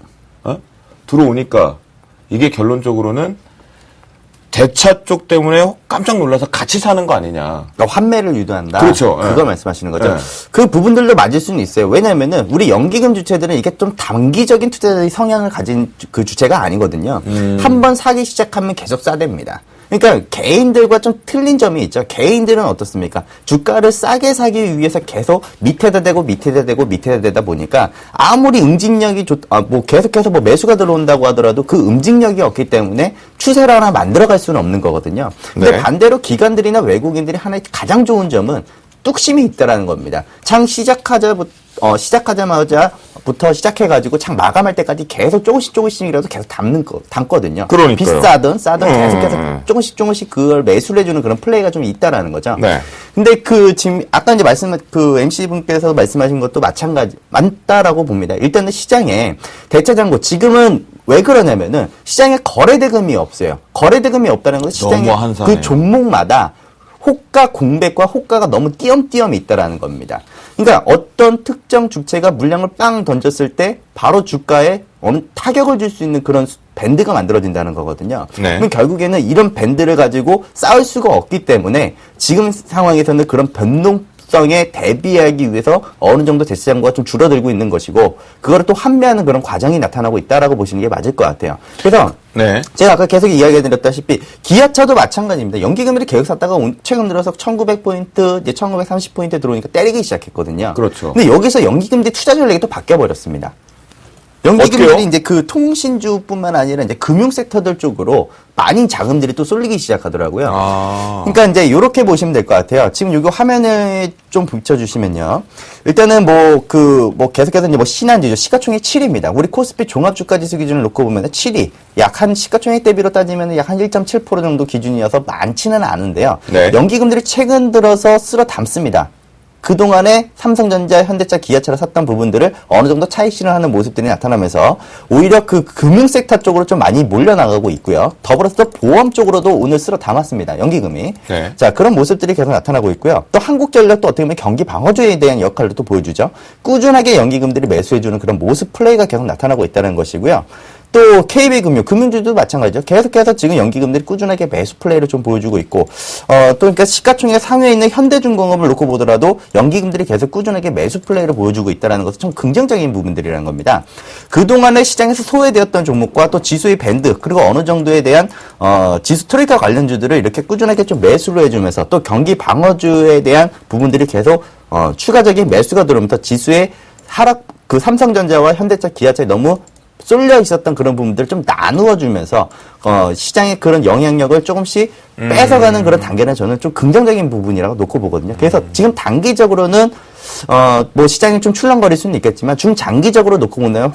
이게 결론적으로는 대차 쪽 때문에 깜짝 놀라서 같이 사는 거 아니냐. 그러니까 환매를 유도한다. 그렇죠. 그걸 예. 말씀하시는 거죠. 예. 그 부분들도 맞을 수는 있어요. 왜냐하면은 우리 연기금 주체들은 이게 좀 단기적인 투자의 성향을 가진 그 주체가 아니거든요. 한번 사기 시작하면 계속 싸댑니다. 그러니까 개인들과 좀 틀린 점이 있죠. 개인들은 어떻습니까? 주가를 싸게 사기 위해서 계속 밑에다 대고 밑에다 대다 보니까 아무리 응징력이 계속해서 매수가 들어온다고 하더라도 그 응징력이 없기 때문에 추세를 하나 만들어갈 수는 없는 거거든요. 근데 네. 반대로 기관들이나 외국인들이 하나의 가장 좋은 점은 뚝심이 있다라는 겁니다. 장 시작하자마자부터 시작해가지고 장 마감할 때까지 계속 조금씩이라도 계속 담거든요. 그러니까요. 비싸든 싸든 계속해서 조금씩 그걸 매수를 해주는 그런 플레이가 좀 있다라는 거죠. 네. 근데 지금 아까 이제 MC 분께서 말씀하신 것도 맞다라고 봅니다. 일단은 시장에 대차장고 지금은 왜 그러냐면은 시장에 거래대금이 없어요. 거래대금이 없다는 것은 시장에 너무 한산해요. 그 종목마다 호가 공백과 호가가 너무 띄엄띄엄 있다라는 겁니다. 그러니까 어떤 특정 주체가 물량을 빵 던졌을 때 바로 주가에 어느 타격을 줄 수 있는 그런 밴드가 만들어진다는 거거든요. 네. 그럼 결국에는 이런 밴드를 가지고 싸울 수가 없기 때문에 지금 상황에서는 그런 변동성에 대비하기 위해서 어느 정도 대시장고가 좀 줄어들고 있는 것이고 그거를 또 환매하는 그런 과정이 나타나고 있다라고 보시는 게 맞을 것 같아요. 그래서 네. 제가 아까 계속 이야기해드렸다시피 기아차도 마찬가지입니다. 연기금을 계속 샀다가 최근 들어서 1900포인트, 이제 1930포인트 들어오니까 때리기 시작했거든요. 그렇죠. 근데 여기서 연기금들이 투자 전략이 또 바뀌어버렸습니다. 연기금들이 어떻게요? 이제 그 통신주뿐만 아니라 이제 금융 섹터들 쪽으로 많은 자금들이 또 쏠리기 시작하더라고요. 그러니까 이제 이렇게 보시면 될 것 같아요. 지금 여기 화면에 좀 비춰주시면요. 일단은 계속해서 이제 신한지죠. 시가총액 7위입니다. 우리 코스피 종합주가지수 기준을 놓고 보면 7위. 약 한 시가총액 대비로 따지면 약 한 1.7% 정도 기준이어서 많지는 않은데요. 네. 연기금들이 최근 들어서 쓸어 담습니다. 그동안에 삼성전자, 현대차, 기아차를 샀던 부분들을 어느 정도 차익 실현하는 모습들이 나타나면서 오히려 그 금융 섹터 쪽으로 좀 많이 몰려나가고 있고요. 더불어서 또 보험 쪽으로도 오늘 쓸어 담았습니다. 연기금이. 네. 자, 그런 모습들이 계속 나타나고 있고요. 또 한국전력도 어떻게 보면 경기 방어주에 대한 역할을 또 보여주죠. 꾸준하게 연기금들이 매수해주는 그런 모습 플레이가 계속 나타나고 있다는 것이고요. 또 KB금융, 금융주도 마찬가지죠. 계속해서 지금 연기금들이 꾸준하게 매수 플레이를 좀 보여주고 있고, 또 그러니까 시가총액 상위에 있는 현대중공업을 놓고 보더라도 연기금들이 계속 꾸준하게 매수 플레이를 보여주고 있다는 것은 좀 긍정적인 부분들이라는 겁니다. 그동안에 시장에서 소외되었던 종목과 또 지수의 밴드, 그리고 어느 정도에 대한 지수 트레이더 관련주들을 이렇게 꾸준하게 좀 매수를 해주면서 또 경기 방어주에 대한 부분들이 계속 추가적인 매수가 들어오면서 지수의 하락, 그 삼성전자와 현대차, 기아차에 너무 쏠려 있었던 그런 부분들을 좀 나누어 주면서 시장의 그런 영향력을 조금씩 뺏어가는 그런 단계는 저는 좀 긍정적인 부분이라고 놓고 보거든요. 그래서 지금 단기적으로는 시장이 좀 출렁거릴 수는 있겠지만 중장기적으로 놓고 보면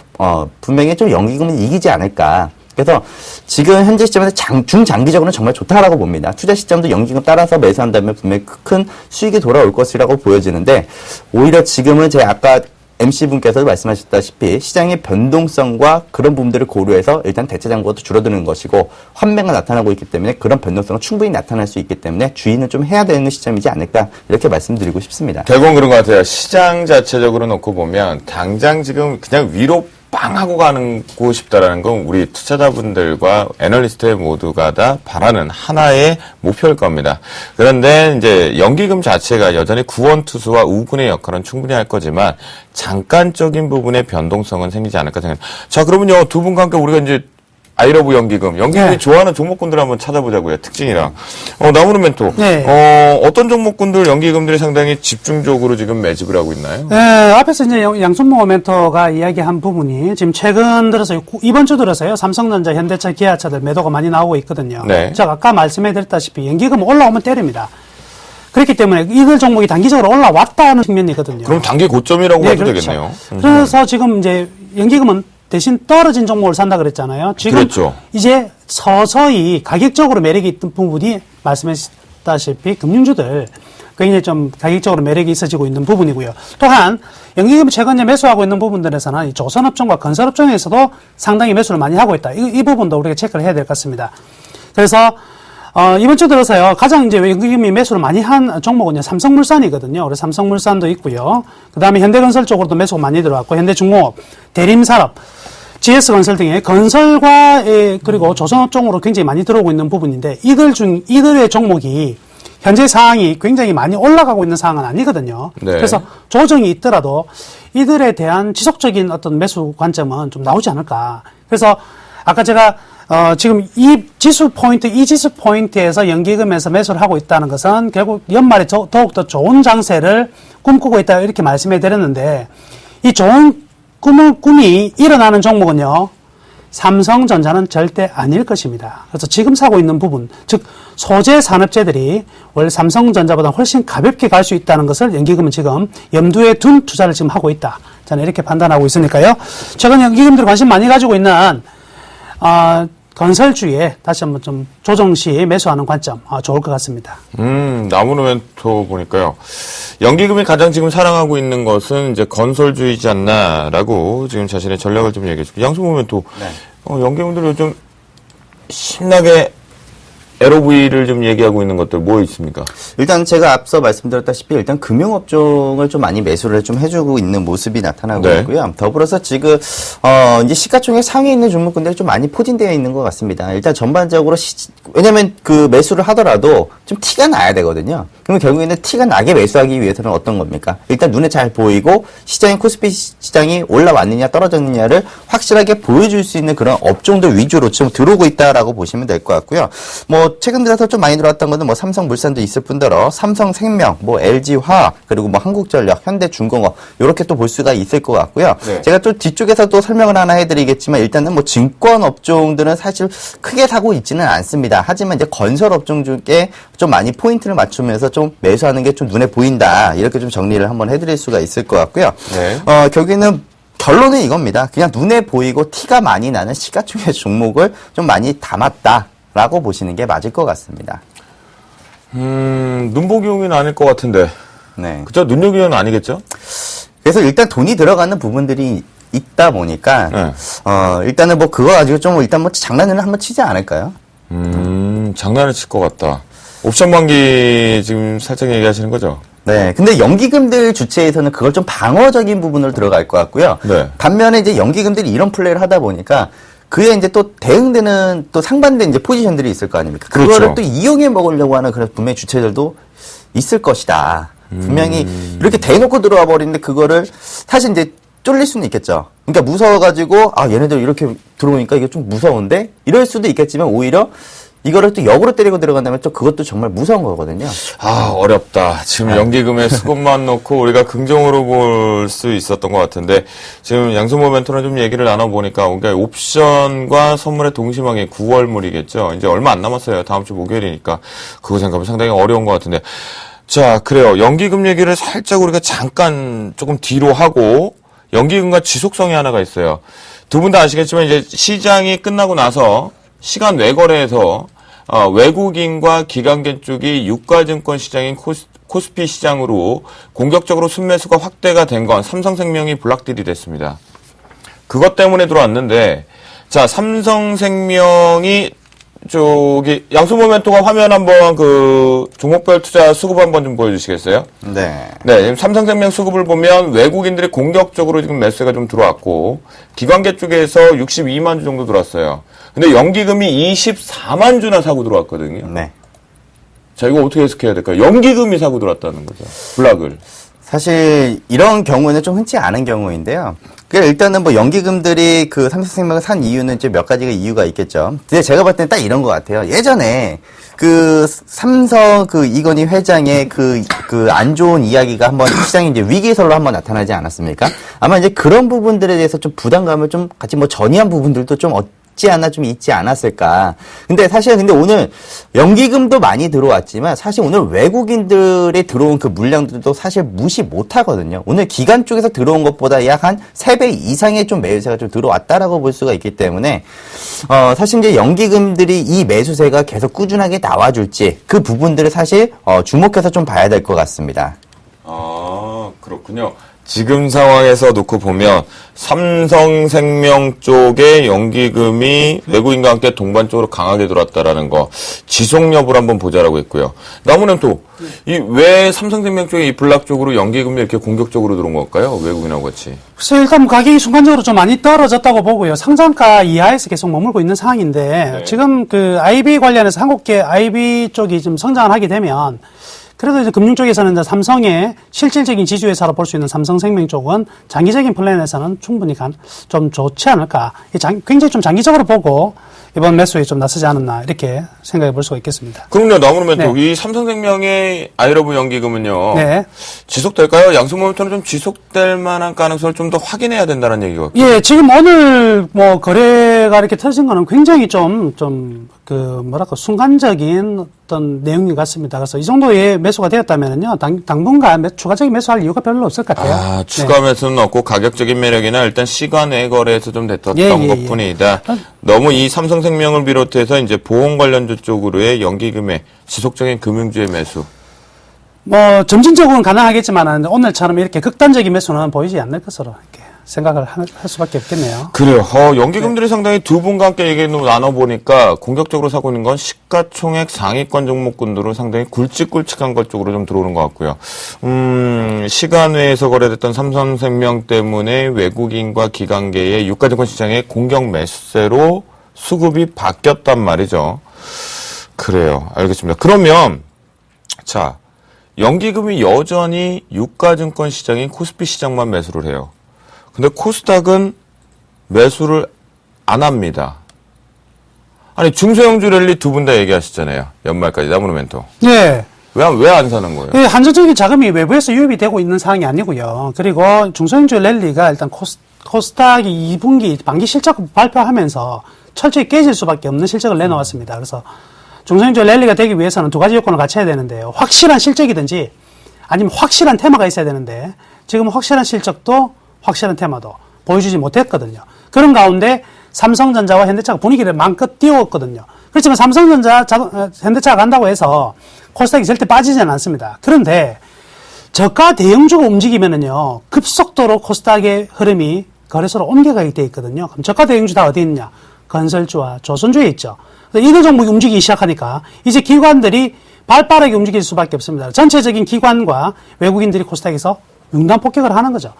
분명히 좀 연기금은 이기지 않을까. 그래서 지금 현재 시점에서 중장기적으로는 정말 좋다라고 봅니다. 투자 시점도 연기금 따라서 매수한다면 분명히 큰 수익이 돌아올 것이라고 보여지는데 오히려 지금은 제가 아까 MC분께서 말씀하셨다시피 시장의 변동성과 그런 부분들을 고려해서 일단 대차장고도 줄어드는 것이고 환매가 나타나고 있기 때문에 그런 변동성은 충분히 나타날 수 있기 때문에 주의는 좀 해야 되는 시점이지 않을까 이렇게 말씀드리고 싶습니다. 결국은 그런 것 같아요. 시장 자체적으로 놓고 보면 당장 지금 그냥 위로 빵 하고 가고 싶다라는 건 우리 투자자분들과 애널리스트 모두가 다 바라는 하나의 목표일 겁니다. 그런데 이제 연기금 자체가 여전히 구원 투수와 우군의 역할은 충분히 할 거지만 잠깐적인 부분의 변동성은 생기지 않을까 생각합니다. 자, 그러면요, 두 분과 함께 우리가 이제 아이러브 연기금이 네. 좋아하는 종목군들 한번 찾아보자고요. 특징이랑. 나무르 멘토. 네. 어떤 종목군들 연기금들이 상당히 집중적으로 지금 매집을 하고 있나요? 네, 앞에서 이제 양순모 멘토가 이야기한 부분이 지금 최근 들어서 이번 주 들어서요. 삼성전자, 현대차, 기아차들 매도가 많이 나오고 있거든요. 네. 제가 아까 말씀해드렸다시피 연기금 올라오면 때립니다. 그렇기 때문에 이들 종목이 단기적으로 올라왔다는 측면이거든요. 그럼 단기 고점이라고 네, 봐도 그렇죠. 되겠네요. 그래서 지금 이제 연기금은 대신 떨어진 종목을 산다 그랬잖아요. 지금 그랬죠. 이제 서서히 가격적으로 매력이 있던 부분이 말씀하셨다시피 금융주들 굉장히 좀 가격적으로 매력이 있어지고 있는 부분이고요. 또한 연기금이 최근에 매수하고 있는 부분들에서는 이 조선업종과 건설업종에서도 상당히 매수를 많이 하고 있다. 이 부분도 우리가 체크를 해야 될 것 같습니다. 그래서 이번 주 들어서요, 가장 이제 연기금이 매수를 많이 한 종목은요, 삼성물산이거든요. 그래서 삼성물산도 있고요. 그 다음에 현대건설 쪽으로도 매수가 많이 들어왔고, 현대중공업, 대림산업, GS건설 등의 건설과, 그리고 조선업종으로 굉장히 많이 들어오고 있는 부분인데, 이들의 종목이 현재 상황이 굉장히 많이 올라가고 있는 상황은 아니거든요. 네. 그래서 조정이 있더라도 이들에 대한 지속적인 어떤 매수 관점은 좀 나오지 않을까. 그래서 아까 제가 지금 이 지수 포인트에서 연기금에서 매수를 하고 있다는 것은 결국 연말에 더욱더 좋은 장세를 꿈꾸고 있다 이렇게 말씀해 드렸는데 이 좋은 꿈이 일어나는 종목은요. 삼성전자는 절대 아닐 것입니다. 그래서 지금 사고 있는 부분, 즉 소재 산업재들이 원래 삼성전자보다 훨씬 가볍게 갈 수 있다는 것을 연기금은 지금 염두에 둔 투자를 지금 하고 있다. 저는 이렇게 판단하고 있으니까요. 최근 연기금들이 관심 많이 가지고 있는 건설주에 다시 한번 좀 조정 시 매수하는 관점 좋을 것 같습니다. 나무르 멘토 보니까요. 연기금이 가장 지금 사랑하고 있는 것은 이제 건설주이지 않나라고 지금 자신의 전략을 좀 얘기해 주고 양승모 멘토. 네. 연기금들 요즘 신나게 LOV를 좀 얘기하고 있는 것들 뭐 있습니까? 일단 제가 앞서 말씀드렸다시피 일단 금융업종을 좀 많이 매수를 좀 해주고 있는 모습이 나타나고 네. 있고요. 더불어서 지금 이제 시가총액 상위에 있는 종목군들이 좀 많이 포진되어 있는 것 같습니다. 일단 전반적으로 왜냐하면 그 매수를 하더라도 좀 티가 나야 되거든요. 그러면 결국에는 티가 나게 매수하기 위해서는 어떤 겁니까? 일단 눈에 잘 보이고 시장의 코스피 시장이 올라왔느냐 떨어졌느냐를 확실하게 보여줄 수 있는 그런 업종들 위주로 좀 들어오고 있다라고 보시면 될 것 같고요. 뭐 최근 들어서 좀 많이 들어왔던 것은 뭐 삼성물산도 있을 뿐더러 삼성생명, 뭐 LG화학, 그리고 뭐 한국전력, 현대중공업 이렇게 또 볼 수가 있을 것 같고요. 네. 제가 또 뒤쪽에서 또 설명을 하나 해드리겠지만 일단은 뭐 증권 업종들은 사실 크게 사고 있지는 않습니다. 하지만 이제 건설 업종 중에 좀 많이 포인트를 맞추면서 좀 매수하는 게 좀 눈에 보인다. 이렇게 좀 정리를 한번 해드릴 수가 있을 것 같고요. 네. 결국에는 결론은 이겁니다. 그냥 눈에 보이고 티가 많이 나는 시가총액 종목을 좀 많이 담았다라고 보시는 게 맞을 것 같습니다. 눈보기용은 아닐 것 같은데. 네. 그죠? 눈여기용은 아니겠죠? 그래서 일단 돈이 들어가는 부분들이 있다 보니까, 네. 일단은 뭐 그거 가지고 좀 일단 뭐 장난을 한번 치지 않을까요? 장난을 칠 것 같다. 옵션 만기 지금 살짝 얘기하시는 거죠? 네. 근데 연기금들 주체에서는 그걸 좀 방어적인 부분으로 들어갈 것 같고요. 네. 반면에 이제 연기금들이 이런 플레이를 하다 보니까 그에 이제 또 대응되는 또 상반된 이제 포지션들이 있을 거 아닙니까? 그거를 그렇죠. 또 이용해 먹으려고 하는 그런 분명히 주체들도 있을 것이다. 분명히 이렇게 대놓고 들어와 버리는데 그거를 사실 이제 쫄릴 수는 있겠죠. 그러니까 무서워가지고 얘네들 이렇게 들어오니까 이게 좀 무서운데 이럴 수도 있겠지만 오히려 이거를 또 역으로 때리고 들어간다면 또 그것도 정말 무서운 거거든요. 어렵다. 지금 연기금의 수급만 놓고 우리가 긍정으로 볼 수 있었던 것 같은데, 지금 양승모 멘토랑 좀 얘기를 나눠보니까, 그러니까 옵션과 선물의 동시망이 9월물이겠죠. 이제 얼마 안 남았어요. 다음 주 목요일이니까. 그거 생각하면 상당히 어려운 것 같은데. 자, 그래요. 연기금 얘기를 살짝 우리가 잠깐 조금 뒤로 하고, 연기금과 지속성이 하나가 있어요. 두 분 다 아시겠지만, 이제 시장이 끝나고 나서, 시간 외거래에서 외국인과 기관계 쪽이 유가증권 시장인 코스피 시장으로 공격적으로 순매수가 확대가 된 건 삼성생명이 블락딜이 됐습니다. 그것 때문에 들어왔는데, 자, 삼성생명이 저기 양수 모멘토가 화면 한번 그 종목별 투자 수급 한번 좀 보여주시겠어요? 네. 네, 지금 삼성생명 수급을 보면 외국인들이 공격적으로 지금 매수가 좀 들어왔고 기관계 쪽에서 62만 주 정도 들어왔어요. 근데 연기금이 24만 주나 사고 들어왔거든요. 네. 자, 이거 어떻게 해석해야 될까요? 연기금이 사고 들어왔다는 거죠. 블락을. 사실 이런 경우는 좀 흔치 않은 경우인데요. 그러니까 일단은 뭐 연기금들이 그 삼성생명을 산 이유는 이제 몇 가지가 이유가 있겠죠. 근데 제가 봤을 땐 딱 이런 것 같아요. 예전에 그 삼성 그 이건희 회장의 그 안 좋은 이야기가 한번 시장에 이제 위기설로 한번 나타나지 않았습니까? 아마 이제 그런 부분들에 대해서 좀 부담감을 좀 같이 뭐 전이한 부분들도 좀 없지 않아 좀 있지 않았을까. 근데 사실 근데 오늘 연기금도 많이 들어왔지만 사실 오늘 외국인들이 들어온 그 물량들도 사실 무시 못 하거든요. 오늘 기관 쪽에서 들어온 것보다 약 한 3배 이상의 좀 매수세가 좀 들어왔다라고 볼 수가 있기 때문에 사실 이제 연기금들이 이 매수세가 계속 꾸준하게 나와줄지 그 부분들을 사실 주목해서 좀 봐야 될 것 같습니다. 아, 그렇군요. 지금 상황에서 놓고 보면 삼성생명 쪽에 연기금이 외국인과 함께 동반적으로 강하게 들어왔다라는 거 지속 여부를 한번 보자라고 했고요. 나무는 또 이 왜 삼성생명 쪽에 이 블락 쪽으로 연기금이 이렇게 공격적으로 들어온 걸까요? 외국인하고 같이. 글쎄 일단 가격이 순간적으로 좀 많이 떨어졌다고 보고요. 상장가 이하에서 계속 머물고 있는 상황인데 네. 지금 그 IB 관련해서 한국계 IB 쪽이 좀 성장을 하게 되면 그래도 이제 금융 쪽에서는 이제 삼성의 실질적인 지주회사로 볼 수 있는 삼성생명 쪽은 장기적인 플랜에서는 충분히 좀 좋지 않을까. 굉장히 좀 장기적으로 보고 이번 매수에 좀 나서지 않았나 이렇게 생각해 볼 수가 있겠습니다. 그럼요. 나무는 또 네. 이 삼성생명의 아이러브 연기금은요. 네. 지속될까요? 양수 모멘토는 좀 지속될 만한 가능성을 좀 더 확인해야 된다는 얘기가. 예, 지금 오늘 뭐 거래가 이렇게 터진 거는 굉장히 뭐랄까 순간적인 어떤 내용인 것 같습니다. 그래서 이 정도의 매수가 되었다면은요, 당분간 추가적인 매수할 이유가 별로 없을 것 같아요. 아, 추가 매수는 없고 가격적인 매력이나 일단 시간 외 거래에서 좀 됐던 것뿐이다. 너무 이 삼성생명을 비롯해서 이제 보험 관련주 쪽으로의 연기금의 지속적인 금융주의 매수. 뭐 점진적으로는 가능하겠지만 오늘처럼 이렇게 극단적인 매수는 보이지 않을 것으로 이렇게 생각을 할 수밖에 없겠네요. 그래요. 연기금들이 상당히 두 분과 함께 얘기 나눠보니까 공격적으로 사고 있는 건 시가총액 상위권 종목군들은 상당히 굵직굵직한 것 쪽으로 좀 들어오는 것 같고요. 시간 외에서 거래됐던 삼성생명 때문에 외국인과 기관계의 유가증권 시장의 공격 매수세로 수급이 바뀌었단 말이죠. 그래요. 알겠습니다. 그러면 자, 연기금이 여전히 유가증권 시장인 코스피 시장만 매수를 해요. 근데 코스닥은 매수를 안 합니다. 아니 중소형주 랠리 두 분 다 얘기하시잖아요. 연말까지 나무노멘토. 네. 왜 안 사는 거예요? 예, 한정적인 자금이 외부에서 유입이 되고 있는 상황이 아니고요. 그리고 중소형주 랠리가 일단 코스닥이 2분기 반기 실적 발표하면서 철저히 깨질 수밖에 없는 실적을 내놓았습니다. 그래서 중소형주 랠리가 되기 위해서는 두 가지 요건을 갖춰야 되는데요. 확실한 실적이든지 아니면 확실한 테마가 있어야 되는데 지금 확실한 실적도 확실한 테마도 보여주지 못했거든요. 그런 가운데 삼성전자와 현대차가 분위기를 마음껏 띄웠거든요. 그렇지만 삼성전자, 현대차가 간다고 해서 코스닥이 절대 빠지지는 않습니다. 그런데 저가 대형주가 움직이면은요, 급속도로 코스닥의 흐름이 거래소로 옮겨가게 돼 있거든요. 그럼 저가 대형주 다 어디 있냐? 건설주와 조선주에 있죠. 이들 종목이 움직이기 시작하니까 이제 기관들이 발빠르게 움직일 수밖에 없습니다. 전체적인 기관과 외국인들이 코스닥에서 융단 폭격을 하는 거죠.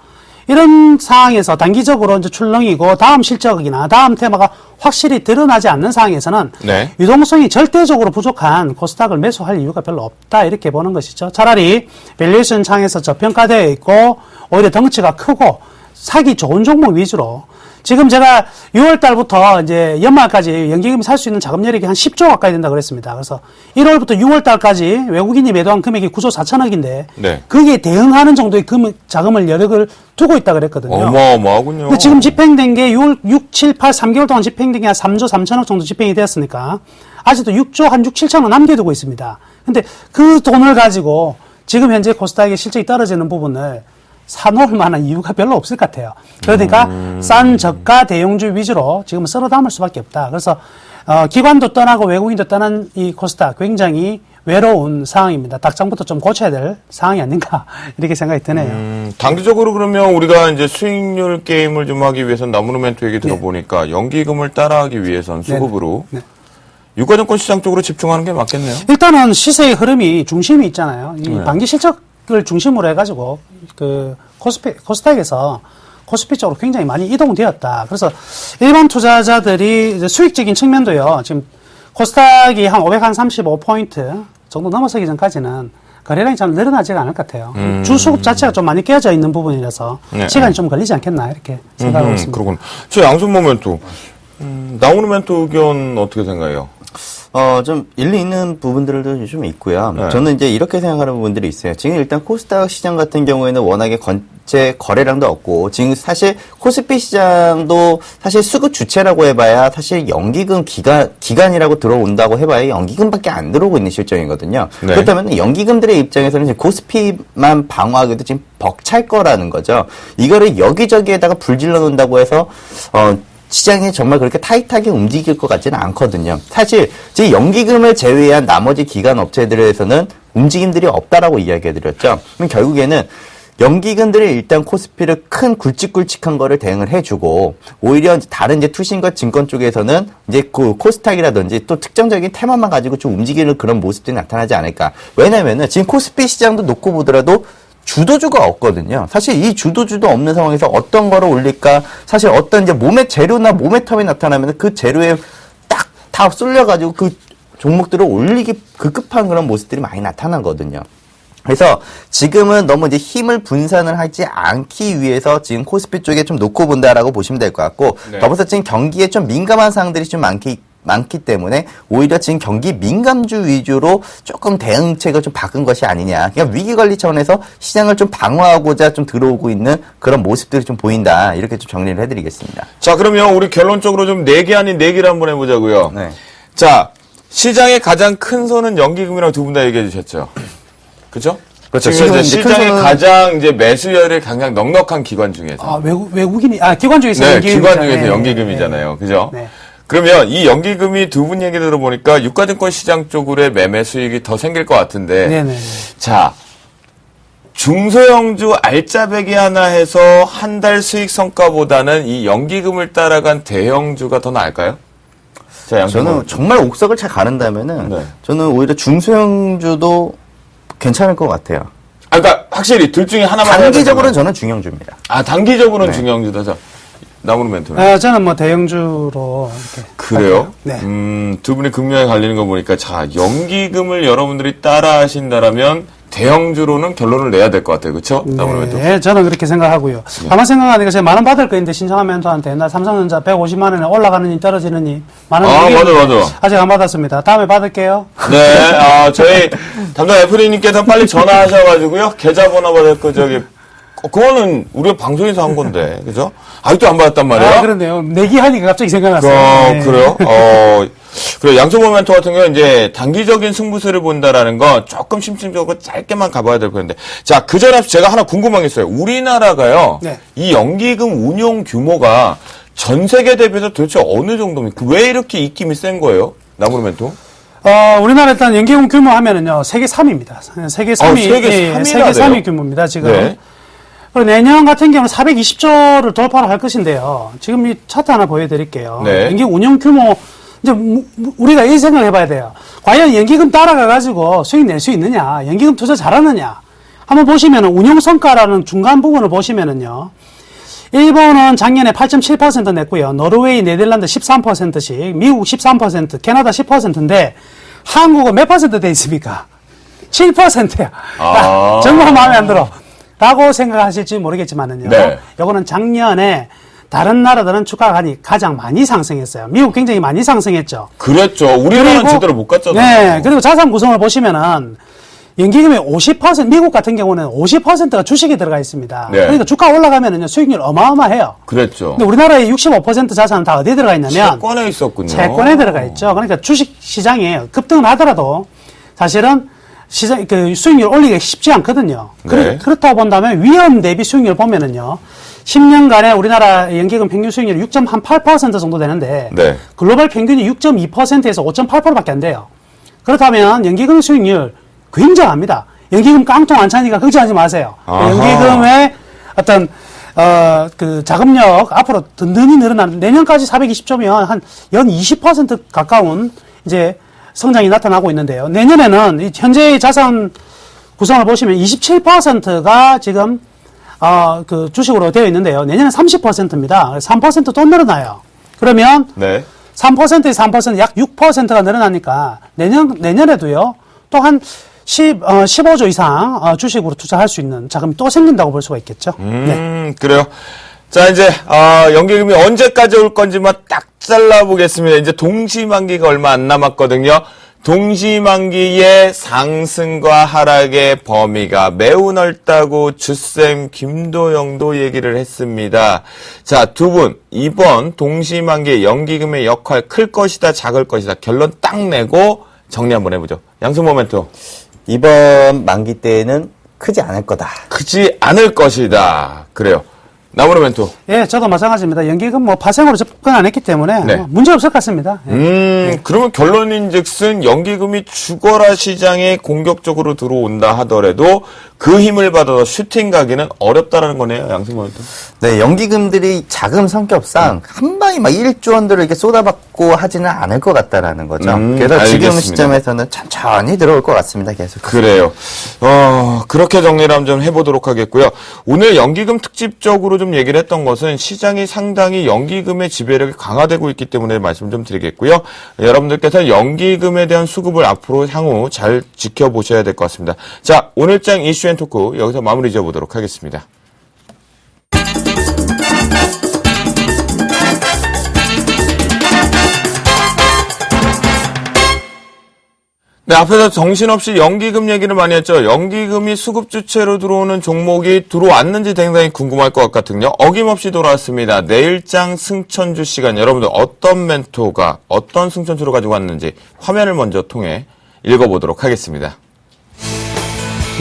이런 상황에서 단기적으로 이제 출렁이고 다음 실적이나 다음 테마가 확실히 드러나지 않는 상황에서는 네. 유동성이 절대적으로 부족한 코스닥을 매수할 이유가 별로 없다 이렇게 보는 것이죠. 차라리 밸류에이션 창에서 저평가되어 있고 오히려 덩치가 크고 사기 좋은 종목 위주로 지금 제가 6월 달부터 이제 연말까지 연기금이 살 수 있는 자금 여력이 한 10조 가까이 된다고 그랬습니다. 그래서 1월부터 6월 달까지 외국인이 매도한 금액이 9조 4천억인데 네. 그게 대응하는 정도의 자금을 여력을 두고 있다 그랬거든요. 어마어마하군요. 근데 지금 집행된 게 6, 7, 8, 3개월 동안 집행된 게 한 3조 3천억 정도 집행이 되었으니까 아직도 6조 한 6, 7천억 남겨두고 있습니다. 근데 그 돈을 가지고 지금 현재 코스닥의 실적이 떨어지는 부분을 사놓을 만한 이유가 별로 없을 것 같아요. 그러니까 싼 저가 대형주 위주로 지금 쓸어 담을 수밖에 없다. 그래서 기관도 떠나고 외국인도 떠난 이 코스닥 굉장히 외로운 상황입니다. 닭장부터 좀 고쳐야 될 상황이 아닌가 이렇게 생각이 드네요. 단기적으로 그러면 우리가 이제 수익률 게임을 좀 하기 위해선 나무노멘토 얘기 들어보니까 연기금을 따라하기 위해선 수급으로 네. 유가증권 시장 쪽으로 집중하는 게 맞겠네요. 일단은 시세의 흐름이 중심이 있잖아요. 이 반기 실적을 중심으로 해가지고 그 코스닥에서 코스피 쪽으로 굉장히 많이 이동되었다. 그래서 일반 투자자들이 이제 수익적인 측면도요. 지금 코스닥이 한 535포인트 정도 넘어서기 전까지는 거래량이 잘 늘어나지가 않을 것 같아요. 주수급 자체가 좀 많이 깨져 있는 부분이라서 네. 시간이 좀 걸리지 않겠나 이렇게 생각하고 있습니다. 그렇군. 저 양손 모멘토. 나오는 멘토 의견 어떻게 생각해요? 좀 일리 있는 부분들도 좀 있고요. 네. 저는 이제 이렇게 생각하는 부분들이 있어요. 지금 일단 코스닥 시장 같은 경우에는 워낙에 전체 거래량도 없고, 지금 사실 코스피 시장도 사실 수급 주체라고 해봐야 사실 연기금 기간이라고 들어온다고 해봐야 연기금밖에 안 들어오고 있는 실정이거든요. 네. 그렇다면 연기금들의 입장에서는 지금 코스피만 방어하기도 지금 벅찰 거라는 거죠. 이거를 여기저기에다가 불질러 놓는다고 해서, 시장이 정말 그렇게 타이트하게 움직일 것 같지는 않거든요. 사실 지금 연기금을 제외한 나머지 기관 업체들에서는 움직임들이 없다라고 이야기해드렸죠. 그럼 결국에는 연기금들이 일단 코스피를 큰 굵직굵직한 거를 대응을 해주고, 오히려 다른 이제 투신과 증권 쪽에서는 이제 그 코스닥이라든지 또 특정적인 테마만 가지고 좀 움직이는 그런 모습들이 나타나지 않을까. 왜냐면은 지금 코스피 시장도 놓고 보더라도 주도주가 없거든요. 사실 이 주도주도 없는 상황에서 어떤 거를 올릴까, 사실 어떤 이제 몸의 재료나 몸의 텀이 나타나면 그 재료에 딱 다 쏠려가지고 그 종목들을 올리기 급급한 그런 모습들이 많이 나타나거든요. 그래서 지금은 너무 이제 힘을 분산을 하지 않기 위해서 지금 코스피 쪽에 좀 놓고 본다라고 보시면 될 것 같고, 네. 더불어서 지금 경기에 좀 민감한 사항들이 좀 많기 때문에 오히려 지금 경기 민감주 위주로 조금 대응책을 좀 바꾼 것이 아니냐. 그러니까 위기관리 차원에서 시장을 좀 방어하고자 좀 들어오고 있는 그런 모습들이 좀 보인다. 이렇게 좀 정리를 해드리겠습니다. 자, 그러면 우리 결론적으로 좀 4개 아닌 4개를 한번 해보자고요. 네. 자, 시장의 가장 큰 손은 연기금이라고 두 분 다 얘기해 주셨죠. 그죠? 그렇죠. 지금 이제 지금 시장의 큰 손은- 가장 이제 매수열이 가장 넉넉한 기관 중에서. 외국인이, 기관 중에서 네, 연기금이잖아요. 기관 중에서 네, 연기금이잖아요. 그죠? 네. 그러면 이 연기금이 두 분 얘기 들어보니까 유가증권 시장 쪽으로의 매매 수익이 더 생길 것 같은데. 네네. 자, 중소형주 알짜배기 하나 해서 한 달 수익 성과보다는 이 연기금을 따라간 대형주가 더 나을까요? 자, 양손 저는 정말 옥석을 잘 가른다면은 네. 저는 오히려 중소형주도 괜찮을 것 같아요. 아, 그러니까 확실히 둘 중에 하나만 해야 단기적으로는 되는 저는 중형주입니다. 아, 단기적으로는 네. 중형주다. 자, 나무는 멘토는. 저는 뭐 대형주로 이렇게. 그래요? 네. 두 분이 극명히 갈리는 거 보니까, 자, 연기금을 여러분들이 따라 하신다라면 대형주로는 결론을 내야 될 것 같아요. 그쵸? 나무는 멘토. 네, 저는 그렇게 생각하고요. 가만 생각하니까 제가 만원 받을 거인데 신청하면 멘토한테 옛날 삼성전자 150만 원에 올라가느니 떨어지느니 만원 아, 맞아. 아직 안 받았습니다. 다음에 받을게요. 네, 저희 담당 애플리님께서 빨리 전화하셔가지고요. 계좌번호 받을 거 그거는 우리가 방송에서 한 건데, 그죠? 아직도 안 받았단 말이에요. 그런데요. 내기하니까 갑자기 생각났어요. 네. 그래요? 그래, 양소모 멘토 같은 경우는 이제 단기적인 승부수를 본다라는 건 조금 심층적으로 짧게만 가봐야 될 건데. 자, 그 전에 제가 하나 궁금한 게 있어요. 우리나라가요. 네. 이 연기금 운용 규모가 전 세계 대비해서 도대체 어느 정도입니까? 왜 이렇게 입김이 센 거예요? 나무르 멘토? 우리나라 일단 연기금 규모 하면은요, 세계 3위입니다. 세계 3위. 세계 3위나 세계 3위 규모입니다, 지금. 네. 그리고 내년 같은 경우는 420조를 돌파를 할 것인데요. 지금 이 차트 하나 보여드릴게요. 네. 연기금 운용 규모, 이제 우리가 이 생각을 해봐야 돼요. 과연 연기금 따라가가지고 수익 낼 수 있느냐, 연기금 투자 잘하느냐. 한번 보시면은 운용 성과라는 중간 부분을 보시면은요. 일본은 작년에 8.7% 냈고요. 노르웨이, 네덜란드 13%씩, 미국 13%, 캐나다 10%인데 한국은 몇 퍼센트 돼 있습니까? 7%야. 정말 마음에 안 들어. 라고 생각하실지 모르겠지만은요. 네. 요거는 작년에 다른 나라들은 주가가 가장 많이 상승했어요. 미국 굉장히 많이 상승했죠. 그랬죠. 우리나라는 그리고- 제대로 못 갔잖아요. 네. 그리고 자산 구성을 보시면은 연기금의 50%, 미국 같은 경우는 50%가 주식에 들어가 있습니다. 네. 그러니까 주가 올라가면은요, 수익률 어마어마해요. 그랬죠. 근데 우리나라의 65% 자산은 다 어디에 들어가 있냐면 채권에 있었군요. 채권에 들어가 있죠. 그러니까 주식 시장에 급등을 하더라도 사실은 시장 그 수익률 올리기가 쉽지 않거든요. 네. 그렇다고 본다면 위험 대비 수익률 보면은요. 10년간에 우리나라 연기금 평균 수익률이 6.8% 정도 되는데 네. 글로벌 평균이 6.2%에서 5.8%밖에 안 돼요. 그렇다면 연기금 수익률 굉장합니다. 연기금 깡통 안 차니까 걱정하지 마세요. 아하. 연기금의 어떤 그 자금력 앞으로 든든히 늘어나는 내년까지 420조면 한 연 20% 가까운 이제 성장이 나타나고 있는데요. 내년에는 이 현재의 자산 구성을 보시면 27%가 지금 그 주식으로 되어 있는데요. 내년에 30%입니다. 3%또 늘어나요. 그러면 네. 3%에 3%, 약 6%가 늘어나니까 내년에도요. 또 한 15조 이상 주식으로 투자할 수 있는 자금이 또 생긴다고 볼 수가 있겠죠. 네. 그래요. 자, 이제, 연기금이 언제까지 올 건지만 딱 잘라보겠습니다. 이제 동시만기가 얼마 안 남았거든요. 동시만기의 상승과 하락의 범위가 매우 넓다고 주쌤 김도영도 얘기를 했습니다. 자, 두 분, 이번 동시만기의 연기금의 역할 클 것이다, 작을 것이다. 결론 딱 내고 정리 한번 해보죠. 양수 모멘토. 이번 만기 때는 크지 않을 거다. 크지 않을 것이다. 그래요. 나무로 멘토. 예, 저도 마찬가지입니다. 연기금 뭐 파생으로 접근 안 했기 때문에 네. 문제 없을 것 같습니다. 예. 그러면 결론인즉슨 연기금이 죽어라 시장에 공격적으로 들어온다 하더라도 그 힘을 받아서 슈팅 가기는 어렵다라는 거네요, 양승모멘토. 네, 연기금들이 자금 성격상 한 방에 막 1조 원들을 이렇게 쏟아받고 하지는 않을 것 같다라는 거죠. 그래서 알겠습니다. 지금 시점에서는 천천히 들어올 것 같습니다. 계속. 그래요. 그렇게 정리를 한번 좀 해보도록 하겠고요. 오늘 연기금 특집적으로 좀 얘기를 했던 것은 시장이 상당히 연기금의 지배력이 강화되고 있기 때문에 말씀 좀 드리겠고요. 여러분들께서 연기금에 대한 수급을 앞으로 향후 잘 지켜보셔야 될 것 같습니다. 자, 오늘장 이슈 앤 토크 여기서 마무리 지어보도록 하겠습니다. 네, 앞에서 정신없이 연기금 얘기를 많이 했죠. 연기금이 수급 주체로 들어오는 종목이 들어왔는지 굉장히 궁금할 것 같거든요. 어김없이 돌아왔습니다. 내일장 승천주 시간. 여러분들 어떤 멘토가 어떤 승천주를 가지고 왔는지 화면을 먼저 통해 읽어보도록 하겠습니다.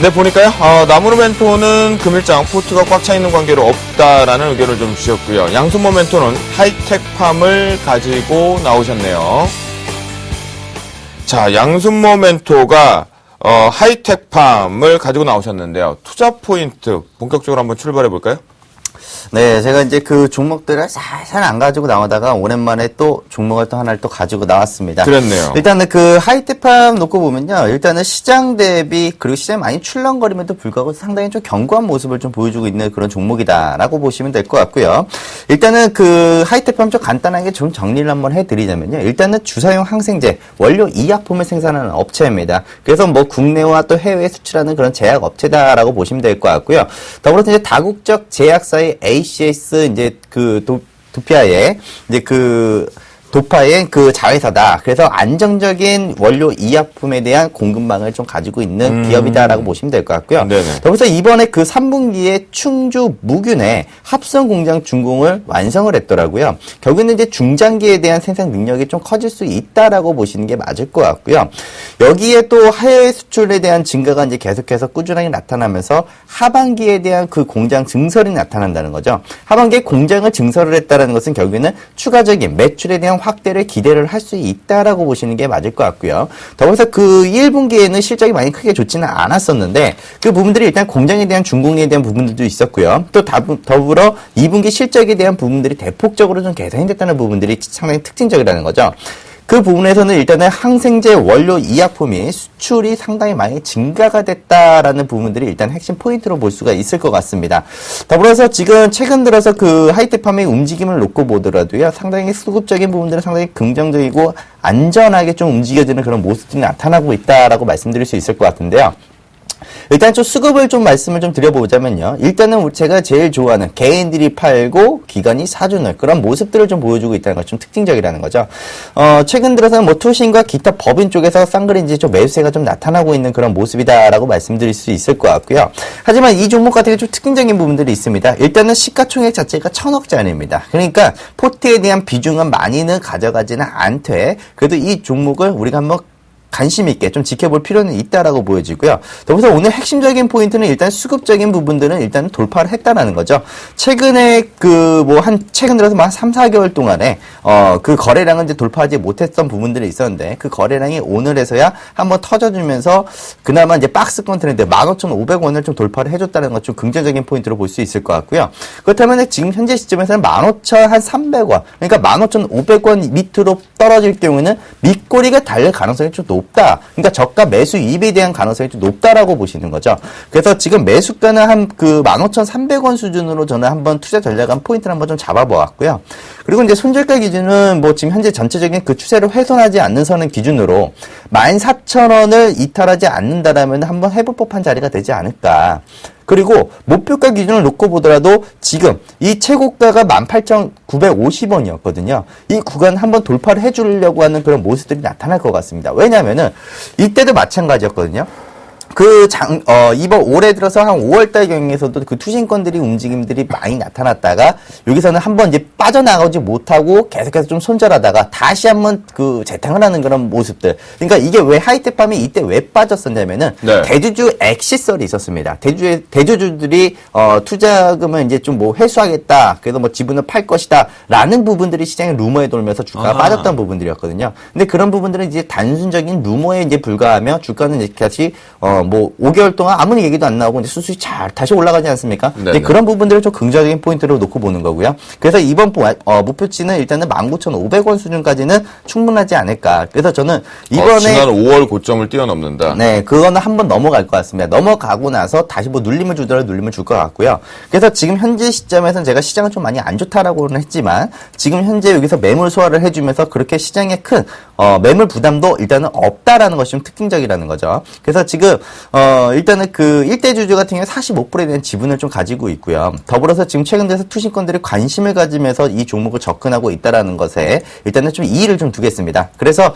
네, 보니까요. 나무로 멘토는 금일장 포트가 꽉 차 있는 관계로 없다라는 의견을 좀 주셨고요. 양순모 멘토는 하이텍팜을 가지고 나오셨네요. 자, 양순모 멘토가 하이텍팜을 가지고 나오셨는데요. 투자 포인트 본격적으로 한번 출발해 볼까요? 네, 제가 이제 그 종목들을 살살 안 가지고 나오다가 오랜만에 또 종목을 또 하나를 또 가지고 나왔습니다. 그랬네요. 일단은 그 하이테팜 놓고 보면요. 일단은 시장 대비 그리고 시장이 많이 출렁거림에도 불구하고 상당히 좀 견고한 모습을 좀 보여주고 있는 그런 종목이다라고 보시면 될 것 같고요. 일단은 그 하이테팜 좀 간단하게 좀 정리를 한번 해드리자면요. 일단은 주사용 항생제, 원료 이약품을 생산하는 업체입니다. 그래서 뭐 국내와 또 해외에 수출하는 그런 제약 업체다라고 보시면 될 것 같고요. 더불어서 이제 다국적 제약사의 ACS 이제 그 도피아의 이제 그 도파의 그 자회사다. 그래서 안정적인 원료 이약품에 대한 공급망을 좀 가지고 있는 기업이다라고 보시면 될 것 같고요. 네네. 더불어서 이번에 그 3분기에 충주 무균에 합성 공장 준공을 완성을 했더라고요. 결국에는 이제 중장기에 대한 생산 능력이 좀 커질 수 있다라고 보시는 게 맞을 것 같고요. 여기에 또 해외 수출에 대한 증가가 이제 계속해서 꾸준하게 나타나면서 하반기에 대한 그 공장 증설이 나타난다는 거죠. 하반기에 공장을 증설을 했다는 것은 결국에는 추가적인 매출에 대한 확대를 기대를 할 수 있다라고 보시는 게 맞을 것 같고요. 더불어서 그 1분기에는 실적이 많이 크게 좋지는 않았었는데 그 부분들이 일단 공장에 대한 준공에 대한 부분들도 있었고요. 또 더불어 2분기 실적에 대한 부분들이 대폭적으로 좀 개선이 됐다는 부분들이 상당히 특징적이라는 거죠. 그 부분에서는 일단은 항생제 원료 이약품이 수출이 상당히 많이 증가가 됐다라는 부분들이 일단 핵심 포인트로 볼 수가 있을 것 같습니다. 더불어서 지금 최근 들어서 그 하이테팜의 움직임을 놓고 보더라도요. 상당히 수급적인 부분들은 상당히 긍정적이고 안전하게 좀 움직여지는 그런 모습들이 나타나고 있다라고 말씀드릴 수 있을 것 같은데요. 일단 좀 수급을 좀 말씀을 좀 드려보자면요. 일단은 제가 제일 좋아하는 개인들이 팔고 기관이 사주는 그런 모습들을 좀 보여주고 있다는 것 좀 특징적이라는 거죠. 최근 들어서는 뭐 투신과 기타 법인 쪽에서 쌍그린지 좀 매수세가 좀 나타나고 있는 그런 모습이다라고 말씀드릴 수 있을 것 같고요. 하지만 이 종목 같은 게 좀 특징적인 부분들이 있습니다. 일단은 시가총액 자체가 1,000억짜리입니다. 그러니까 포트에 대한 비중은 많이는 가져가지는 않되 그래도 이 종목을 우리가 한번 관심 있게 좀 지켜볼 필요는 있다라고 보여지고요. 더불어서 오늘 핵심적인 포인트는 일단 수급적인 부분들은 일단 돌파를 했다라는 거죠. 최근에 최근 들어서 한 3, 4개월 동안에 그 거래량은 이제 돌파하지 못했던 부분들이 있었는데 그 거래량이 오늘에서야 한번 터져주면서 그나마 이제 박스권 트렌드 15,500원을 좀 돌파를 해줬다는 것 좀 긍정적인 포인트로 볼 수 있을 것 같고요. 그렇다면 지금 현재 시점에서는 15,300원, 그러니까 15,500원 밑으로 떨어질 경우에는 밑꼬리가 달릴 가능성이 좀 높다. 그러니까 저가 매수 이입에 대한 가능성이 좀 높다라고 보시는 거죠. 그래서 지금 매수가는 한 15,300원 수준으로 저는 한번 투자 전략 한 포인트를 한번 좀 잡아보았고요. 그리고 이제 손절가 기준은 지금 현재 전체적인 그 추세를 훼손하지 않는 선을 기준으로 14,000원을 이탈하지 않는다라면 한번 해볼 법한 자리가 되지 않을까. 그리고 목표가 기준을 놓고 보더라도 지금 이 최고가가 18,950원이었거든요. 이 구간 한번 돌파를 해주려고 하는 그런 모습들이 나타날 것 같습니다. 왜냐하면은 이때도 마찬가지였거든요. 이번 올해 들어서 한 5월달 경에서도 그 투신권들이 움직임들이 많이 나타났다가 여기서는 한번 이제 빠져나가지 못하고 계속해서 좀 손절하다가 다시 한번 재탕을 하는 그런 모습들. 그러니까 이게 왜 하이테팜이 이때 왜 빠졌었냐면은 네. 대주주 엑시설이 있었습니다. 대주주들이 투자금을 이제 좀 회수하겠다. 그래서 지분을 팔 것이다. 라는 부분들이 시장에 루머에 돌면서 주가가 빠졌던 부분들이었거든요. 근데 그런 부분들은 이제 단순적인 루머에 이제 불과하며 주가는 이제 다시 5개월 동안 아무리 얘기도 안 나오고 이제 수수히 잘 다시 올라가지 않습니까? 네네. 그런 부분들을 좀 긍정적인 포인트로 놓고 보는 거고요. 그래서 이번 목표치는 일단은 19,500원 수준까지는 충분하지 않을까. 그래서 저는 이번에 지난 5월 고점을 뛰어넘는다. 네, 그거는 한번 넘어갈 것 같습니다. 넘어가고 나서 다시 눌림을 주더라도 눌림을 줄 것 같고요. 그래서 지금 현재 시점에서는 제가 시장은 좀 많이 안 좋다라고는 했지만 지금 현재 여기서 매물 소화를 해주면서 그렇게 시장에 큰 매물 부담도 일단은 없다라는 것이 좀 특징적이라는 거죠. 그래서 지금 일단은 일대주주 같은 경우에 45%에 대한 지분을 좀 가지고 있고요. 더불어서 지금 최근 들어서 투신권들이 관심을 가지면서 이 종목을 접근하고 있다라는 것에 일단은 좀 이의를 좀 두겠습니다. 그래서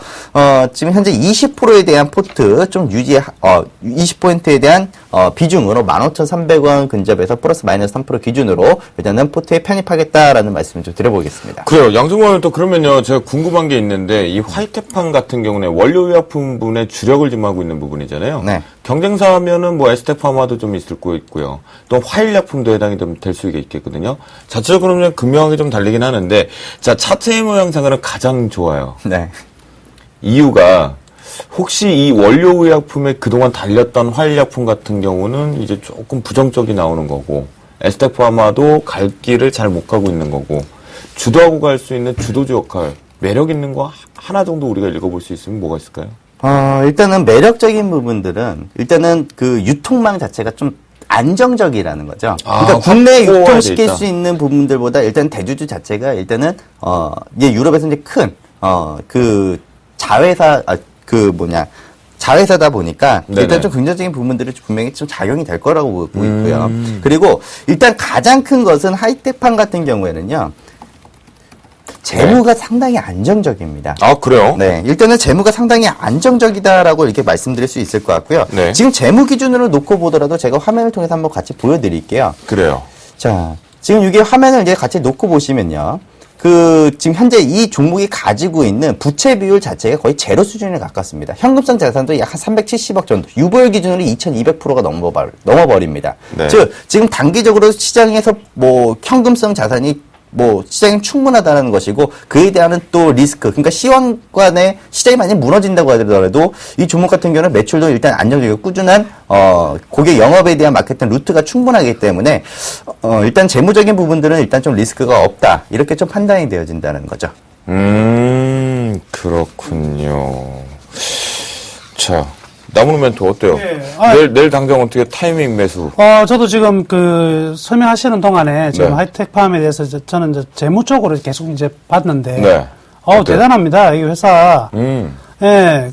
지금 현재 20%에 대한 포트 좀 20포인트에 대한 비중으로 15,300원 근접해서 플러스 마이너스 3% 기준으로 일단은 포트에 편입하겠다라는 말씀을 좀 드려보겠습니다. 그래요. 양승원 또 그러면요. 제가 궁금한 게 있는데 이 화이트팜 같은 경우는 원료의약품분의 주력을 지금하고 있는 부분이잖아요. 네. 경쟁사 하면은 에스테파마도 좀 있을 거 있고요. 또 화일약품도 해당이 좀 될 수 있겠거든요. 자체적으로는 금명하게 좀 달리긴 하는데 자 차트의 모양상으로는 가장 좋아요. 네. 이유가 혹시 이 원료의약품에 그동안 달렸던 화일약품 같은 경우는 이제 조금 부정적이 나오는 거고 에스테파마도 갈 길을 잘 못 가고 있는 거고 주도하고 갈 수 있는 주도주 역할 매력 있는 거 하나 정도 우리가 읽어볼 수 있으면 뭐가 있을까요? 일단은 매력적인 부분들은 일단은 유통망 자체가 좀 안정적이라는 거죠. 그러니까 국내에 유통시킬 수 있는 부분들보다 일단 대주주 자체가 일단은 이제 유럽에서 이제 큰 자회사다 보니까 네네. 일단 좀 긍정적인 부분들이 분명히 좀 작용이 될 거라고 보이고요. 그리고 일단 가장 큰 것은 하이테팜 같은 경우에는요. 재무가 상당히 안정적입니다. 아, 그래요? 네. 일단은 재무가 상당히 안정적이다라고 이렇게 말씀드릴 수 있을 것 같고요. 네. 지금 재무 기준으로 놓고 보더라도 제가 화면을 통해서 한번 같이 보여드릴게요. 그래요. 자, 지금 이게 화면을 이제 같이 놓고 보시면요. 지금 현재 이 종목이 가지고 있는 부채 비율 자체가 거의 제로 수준에 가깝습니다. 현금성 자산도 약 한 370억 정도, 유보율 기준으로 2200%가 넘어버립니다. 네. 즉, 지금 단기적으로 시장에서 현금성 자산이 시장이 충분하다는 것이고, 그에 대한 또 리스크, 그러니까 시황간에 시장이 만약 무너진다고 하더라도, 이 종목 같은 경우는 매출도 일단 안정적이고 꾸준한, 고객 영업에 대한 마케팅 루트가 충분하기 때문에, 일단 재무적인 부분들은 일단 좀 리스크가 없다. 이렇게 좀 판단이 되어진다는 거죠. 그렇군요. 자, 나무는 멘트 어때요? 네. 내일 당장 어떻게 타이밍 매수? 저도 지금 설명하시는 동안에 지금 네. 하이텍팜에 대해서 저는 이제 재무 쪽으로 계속 이제 봤는데, 네. 어때요? 대단합니다. 이 회사. 예.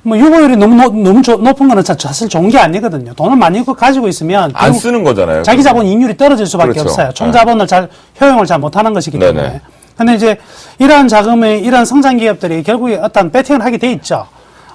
유보율이 너무 높은 거는 사실 좋은 게 아니거든요. 돈을 많이 가지고 있으면. 안 쓰는 거잖아요. 자기 자본 이익률이 떨어질 수밖에 그렇죠. 없어요. 총자본을 효용을 잘 못하는 것이기 때문에. 네네. 근데 이제 이러한 자금의, 이러한 성장 기업들이 결국에 어떤 배팅을 하게 돼 있죠.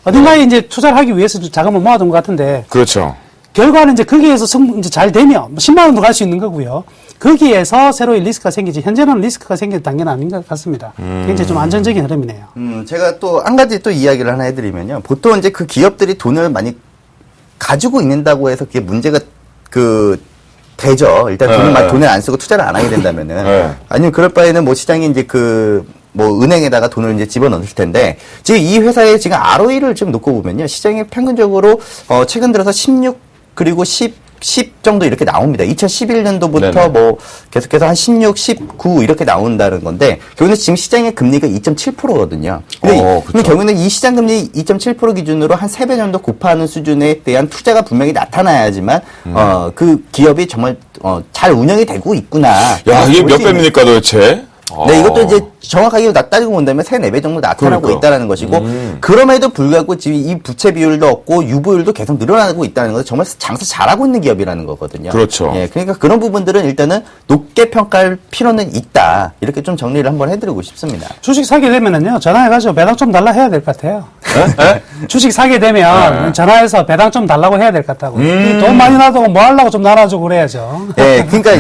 어딘가에 이제 투자를 하기 위해서 자금을 모아둔 것 같은데. 그렇죠. 결과는 이제 거기에서 이제 잘 되면 10만 원도 갈 수 있는 거고요. 거기에서 새로운 리스크가 생기지 현재는 리스크가 생기는 단계는 아닌 것 같습니다. 굉장히 좀 안전적인 흐름이네요. 제가 또 한 가지 또 이야기를 하나 해드리면요. 보통 이제 그 기업들이 돈을 많이 가지고 있는다고 해서 그게 문제가 되죠. 일단 돈을 안 쓰고 투자를 안 하게 된다면은. 아니면 그럴 바에는 뭐 시장에 이제 은행에다가 돈을 이제 집어넣을 텐데, 지금 이 회사의 지금 ROE를 좀 놓고 보면요. 시장에 평균적으로, 최근 들어서 16, 그리고 10 정도 이렇게 나옵니다. 2011년도부터 네네. 뭐 계속해서 한 16, 19 이렇게 나온다는 건데, 결국은 지금 시장의 금리가 2.7%거든요. 근데 그렇죠. 결국에는 이 시장 금리 2.7% 기준으로 한 3배 정도 곱하는 수준에 대한 투자가 분명히 나타나야지만 그 기업이 정말 잘 운영이 되고 있구나. 야, 이게 몇 배입니까 도대체? 네, 이것도 이제 정확하게 따지고 본다면 3, 4배 정도 나타나고 그러니까. 있다는 것이고, 그럼에도 불구하고 지금 이 부채 비율도 없고, 유보율도 계속 늘어나고 있다는 것은 정말 장사 잘하고 있는 기업이라는 거거든요. 그렇죠. 예, 그러니까 그런 부분들은 일단은 높게 평가할 필요는 있다. 이렇게 좀 정리를 한번 해드리고 싶습니다. 주식 사게 되면은요, 전화해가지고 배당 좀 달라 해야 될 것 같아요. 네? 주식 사게 되면 전화해서 배당 좀 달라고 해야 될 것 같다고. 돈 많이 놔두고 뭐 하려고 좀 나눠주고 그래야죠. 예, 그러니까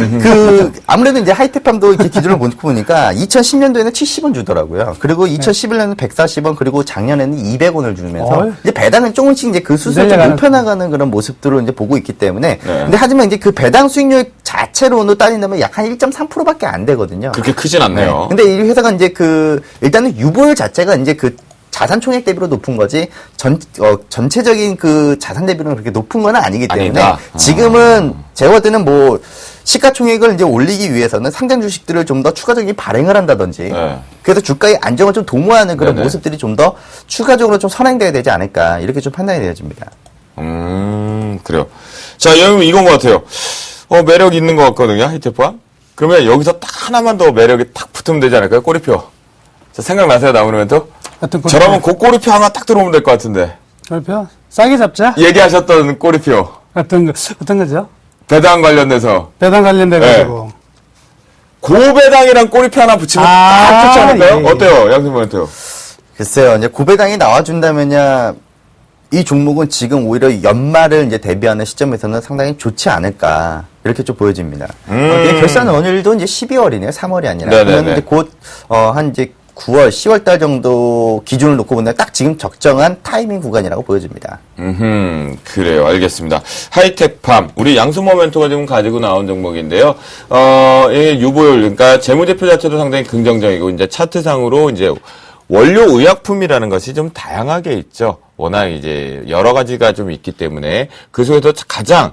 아무래도 이제 하이테팜도 이렇게 기준을 보니까 2010년도에는 70원 주더라고요. 그리고 2011년에는 140원, 그리고 작년에는 200원을 주면서 이제 배당은 조금씩 이제 그 수수를 좀 높여나가는 그런 모습들을 이제 보고 있기 때문에. 근데 하지만 이제 그 배당 수익률 자체로는 따진다면 약 한 1.3%밖에 안 되거든요. 그렇게 크진 않네요. 근데 이 회사가 이제 일단은 유보율 자체가 이제 자산 총액 대비로 높은 거지, 전체적인 자산 대비로는 그렇게 높은 건 아니기 때문에, 아니다. 지금은 제가 볼 때는 시가총액을 이제 올리기 위해서는 상장 주식들을 좀 더 추가적인 발행을 한다든지, 그래서 주가의 안정을 좀 도모하는 그런 모습들이 좀 더 추가적으로 좀 선행돼야 되지 않을까, 이렇게 좀 판단이 되어집니다. 그래요. 자, 여러분 이건 것 같아요. 매력 있는 것 같거든요, 하이테팜. 그러면 여기서 딱 하나만 더 매력이 딱 붙으면 되지 않을까요? 꼬리표. 자, 생각나세요, 나오는 멘트? 어떤 꼬리표? 저라면 그 꼬리표 하나 딱 들어오면 될 것 같은데. 꼬리표? 싸게 잡자? 얘기하셨던 꼬리표. 어떤 거죠? 배당 관련돼서. 배당 관련돼가지고. 고배당이랑 꼬리표 하나 붙이면 딱 좋지 않을까요? 예. 어때요, 양승 멘트? 글쎄요, 이제 고배당이 나와준다면야, 이 종목은 지금 오히려 연말을 이제 대비하는 시점에서는 상당히 좋지 않을까, 이렇게 좀 보여집니다. 결산 원율도 이제 12월이네요. 3월이 아니라. 그러면 이제 곧, 한 이제 9월, 10월 달 정도 기준을 놓고 본다면 딱 지금 적정한 타이밍 구간이라고 보여집니다. 그래요. 알겠습니다. 하이텍팜. 우리 양수모 멘토가 지금 가지고 나온 종목인데요. 이 유보율, 그러니까 재무제표 자체도 상당히 긍정적이고, 이제 차트상으로 이제 원료 의약품이라는 것이 좀 다양하게 있죠. 워낙 이제 여러 가지가 좀 있기 때문에 그 속에서 가장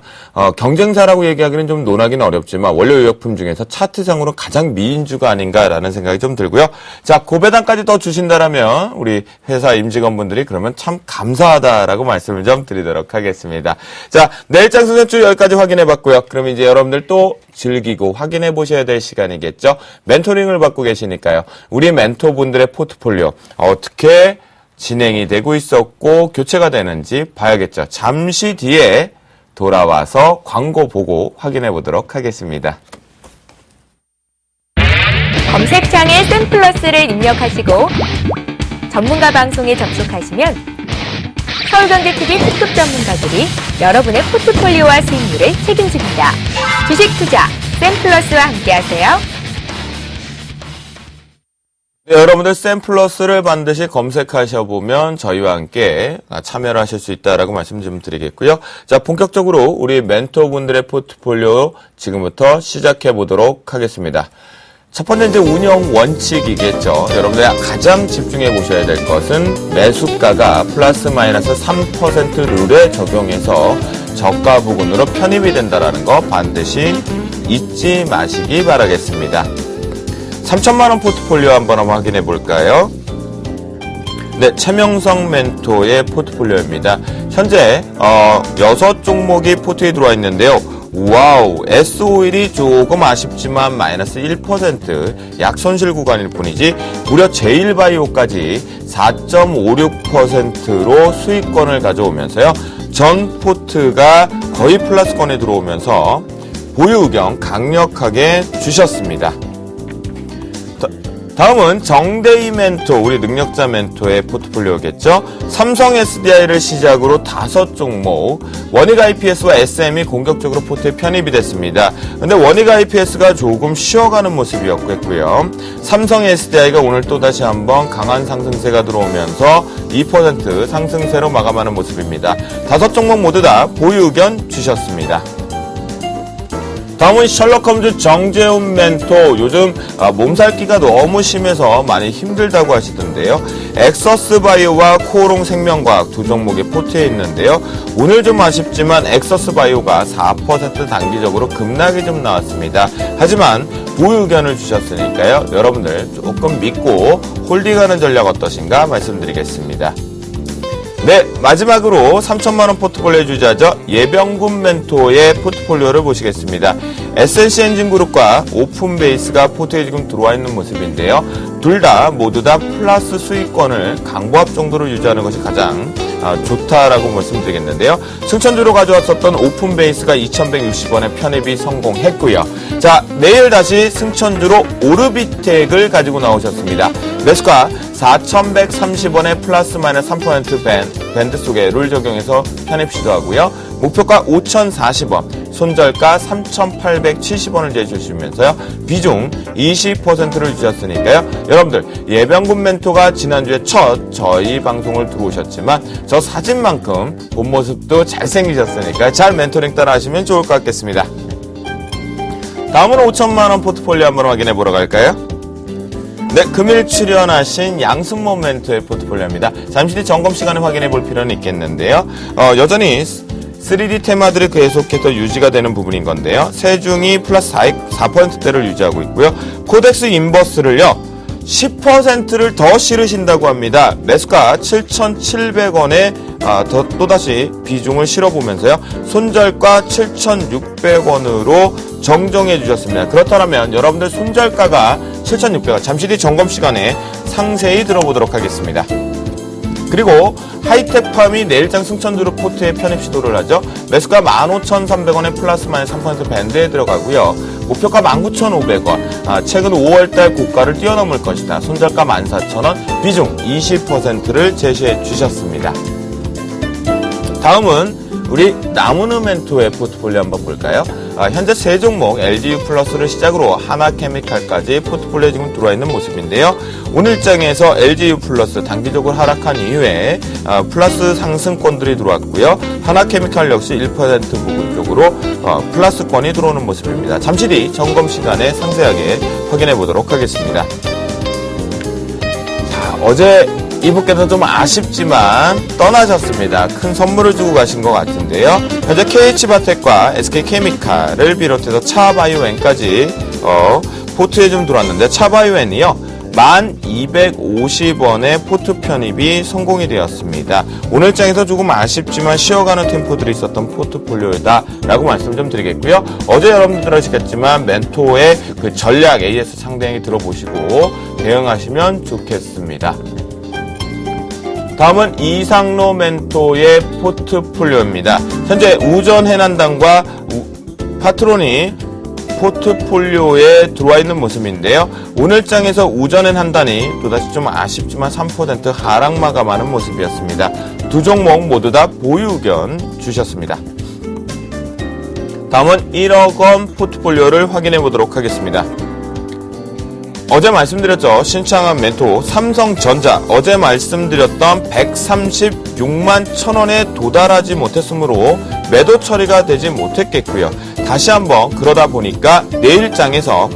경쟁사라고 얘기하기는 좀 논하기는 어렵지만 원료 의약품 중에서 차트상으로 가장 미인주가 아닌가라는 생각이 좀 들고요. 자, 고배당까지 더 주신다라면 우리 회사 임직원분들이 그러면 참 감사하다라고 말씀을 좀 드리도록 하겠습니다. 자, 내일장 선생주 여기까지 확인해 봤고요. 그럼 이제 여러분들 또 즐기고 확인해 보셔야 될 시간이겠죠. 멘토링을 받고 계시니까요. 우리 멘토분들의 포트폴리오 어떻게 진행이 되고 있었고 교체가 되는지 봐야겠죠. 잠시 뒤에 돌아와서 광고 보고 확인해 보도록 하겠습니다. 검색창에 샘플러스를 입력하시고 전문가 방송에 접속하시면 서울경제TV 특급 전문가들이 여러분의 포트폴리오와 수익률을 책임집니다. 주식 투자 샘플러스와 함께하세요. 네, 여러분들 샘플러스를 반드시 검색하셔보면 저희와 함께 참여를 하실 수 있다라고 말씀 좀 드리겠고요. 자, 본격적으로 우리 멘토분들의 포트폴리오 지금부터 시작해 보도록 하겠습니다. 첫 번째 이제 운영 원칙이겠죠. 여러분들 가장 집중해 보셔야 될 것은 매수가가 플러스 마이너스 3% 룰에 적용해서 저가 부근으로 편입이 된다라는 거 반드시 잊지 마시기 바라겠습니다. 3천만 원 포트폴리오 한번 확인해 볼까요? 네, 최명성 멘토의 포트폴리오입니다. 현재 6종목이 포트에 들어와 있는데요. 와우, S51이 조금 아쉽지만 마이너스 1% 약손실 구간일 뿐이지 무려 제일바이오까지 4.56%로 수익권을 가져오면서요. 전 포트가 거의 플러스권에 들어오면서 보유 의견 강력하게 주셨습니다. 다음은 정대희 멘토, 우리 능력자 멘토의 포트폴리오겠죠. 삼성 SDI를 시작으로 5종목, 원익 IPS와 SM이 공격적으로 포트에 편입이 됐습니다. 근데 원익 IPS가 조금 쉬어가는 모습이었고요. 삼성 SDI가 오늘 또다시 한번 강한 상승세가 들어오면서 2% 상승세로 마감하는 모습입니다. 5종목 모두 다 보유 의견 주셨습니다. 다음은 셜록 홈즈 정재훈 멘토, 요즘 몸살기가 너무 심해서 많이 힘들다고 하시던데요. 엑서스 바이오와 코오롱 생명과학 두 종목이 포트에 있는데요. 오늘 좀 아쉽지만 엑서스 바이오가 4% 단기적으로 급락이 좀 나왔습니다. 하지만 보유 의견을 주셨으니까요. 여러분들 조금 믿고 홀딩하는 전략 어떠신가 말씀드리겠습니다. 네, 마지막으로 3천만원 포트폴리오 주자죠. 예병군 멘토의 포트폴리오를 보시겠습니다. SNC 엔진그룹과 오픈베이스가 포트에 지금 들어와 있는 모습인데요. 둘 다 모두 다 플러스 수익권을 강보합 정도로 유지하는 것이 가장 좋다라고 말씀드리겠는데요. 승천주로 가져왔었던 오픈베이스가 2,160원에 편입이 성공했고요. 자, 내일 다시 승천주로 오르비텍을 가지고 나오셨습니다. 매수가 4,130원에 플러스 마이너스 3% 밴드 속에 룰 적용해서 편입 시도하고요. 목표가 5,040원, 손절가 3,870원을 제시해주시면서요. 비중 20%를 주셨으니까요. 여러분들, 예병군 멘토가 지난주에 첫 저희 방송을 들어오셨지만 저 사진만큼 본 모습도 잘생기셨으니까 잘 멘토링 따라 하시면 좋을 것 같겠습니다. 다음은 5천만원 포트폴리오 한번 확인해 보러 갈까요? 네, 금일 출연하신 양순모 멘토의 포트폴리오입니다. 잠시 뒤 점검 시간에 확인해 볼 필요는 있겠는데요. 여전히 3D 테마들이 계속해서 유지가 되는 부분인 건데요. 세중이 플러스 4%대를 유지하고 있고요. 코덱스 인버스를요. 10%를 더 실으신다고 합니다. 매수가 7,700원에 또다시 비중을 실어보면서요. 손절가 7,600원으로 정정해 주셨습니다. 그렇다면 여러분들 손절가가 7,600원, 잠시 뒤 점검 시간에 상세히 들어보도록 하겠습니다. 그리고 하이텍팜이 내일장 승천주로 포트에 편입 시도를 하죠. 매수가 15,300원에 플러스 마이너스 3% 밴드에 들어가고요. 목표가 19,500원, 최근 5월달 고가를 뛰어넘을 것이다. 손절가 14,000원, 비중 20%를 제시해 주셨습니다. 다음은 우리 나무느 멘토의 포트폴리오 한번 볼까요? 현재 세 종목 LGU 플러스를 시작으로 하나케미칼까지 포트폴리오에 지금 들어와 있는 모습인데요. 오늘 장에서 LGU 플러스 단기적으로 하락한 이후에 플러스 상승권들이 들어왔고요. 하나케미칼 역시 1% 부분 쪽으로 플러스권이 들어오는 모습입니다. 잠시 뒤 점검 시간에 상세하게 확인해 보도록 하겠습니다. 자, 어제 이분께서 좀 아쉽지만 떠나셨습니다. 큰 선물을 주고 가신 것 같은데요. 현재 KH바텍과 SK케미칼을 비롯해서 차바이오엔까지 포트에 좀 들어왔는데 차바이오엔이요. 1,250원의 포트 편입이 성공이 되었습니다. 오늘 장에서 조금 아쉽지만 쉬어가는 템포들이 있었던 포트폴리오다라고 말씀 좀 드리겠고요. 어제 여러분들 아시겠지만 멘토의 그 전략 AS 상대행이 들어보시고 대응하시면 좋겠습니다. 다음은 이상로 멘토의 포트폴리오입니다. 현재 우전 해난당과 파트론이 포트폴리오에 들어와 있는 모습인데요. 오늘 장에서 우전 해난단이 또다시 좀 아쉽지만 3% 하락 마감하는 모습이었습니다. 두 종목 모두 다 보유 의견 주셨습니다. 다음은 1억 원 포트폴리오를 확인해 보도록 하겠습니다. 어제 말씀드렸죠. 신창한 멘토 삼성전자 어제 말씀드렸던 136만 1,000원에 도달하지 못했으므로 매도 처리가 되지 못했겠고요. 다시 한번 그러다 보니까 내일장에서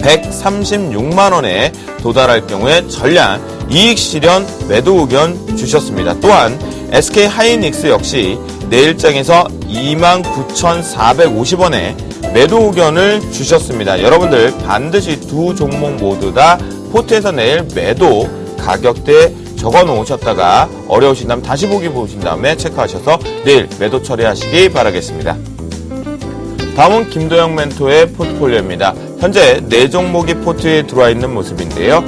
136만원에 도달할 경우에 전량 이익 실현 매도 의견 주셨습니다. 또한 SK 하이닉스 역시 내일장에서 29,450원에 매도 의견을 주셨습니다. 여러분들 반드시 두 종목 모두 다 포트에서 내일 매도 가격대 적어 놓으셨다가 어려우신다면 다시 보신 다음에 체크하셔서 내일 매도 처리하시기 바라겠습니다. 다음은 김도영 멘토의 포트폴리오입니다. 현재 4종목이 포트에 들어와 있는 모습인데요.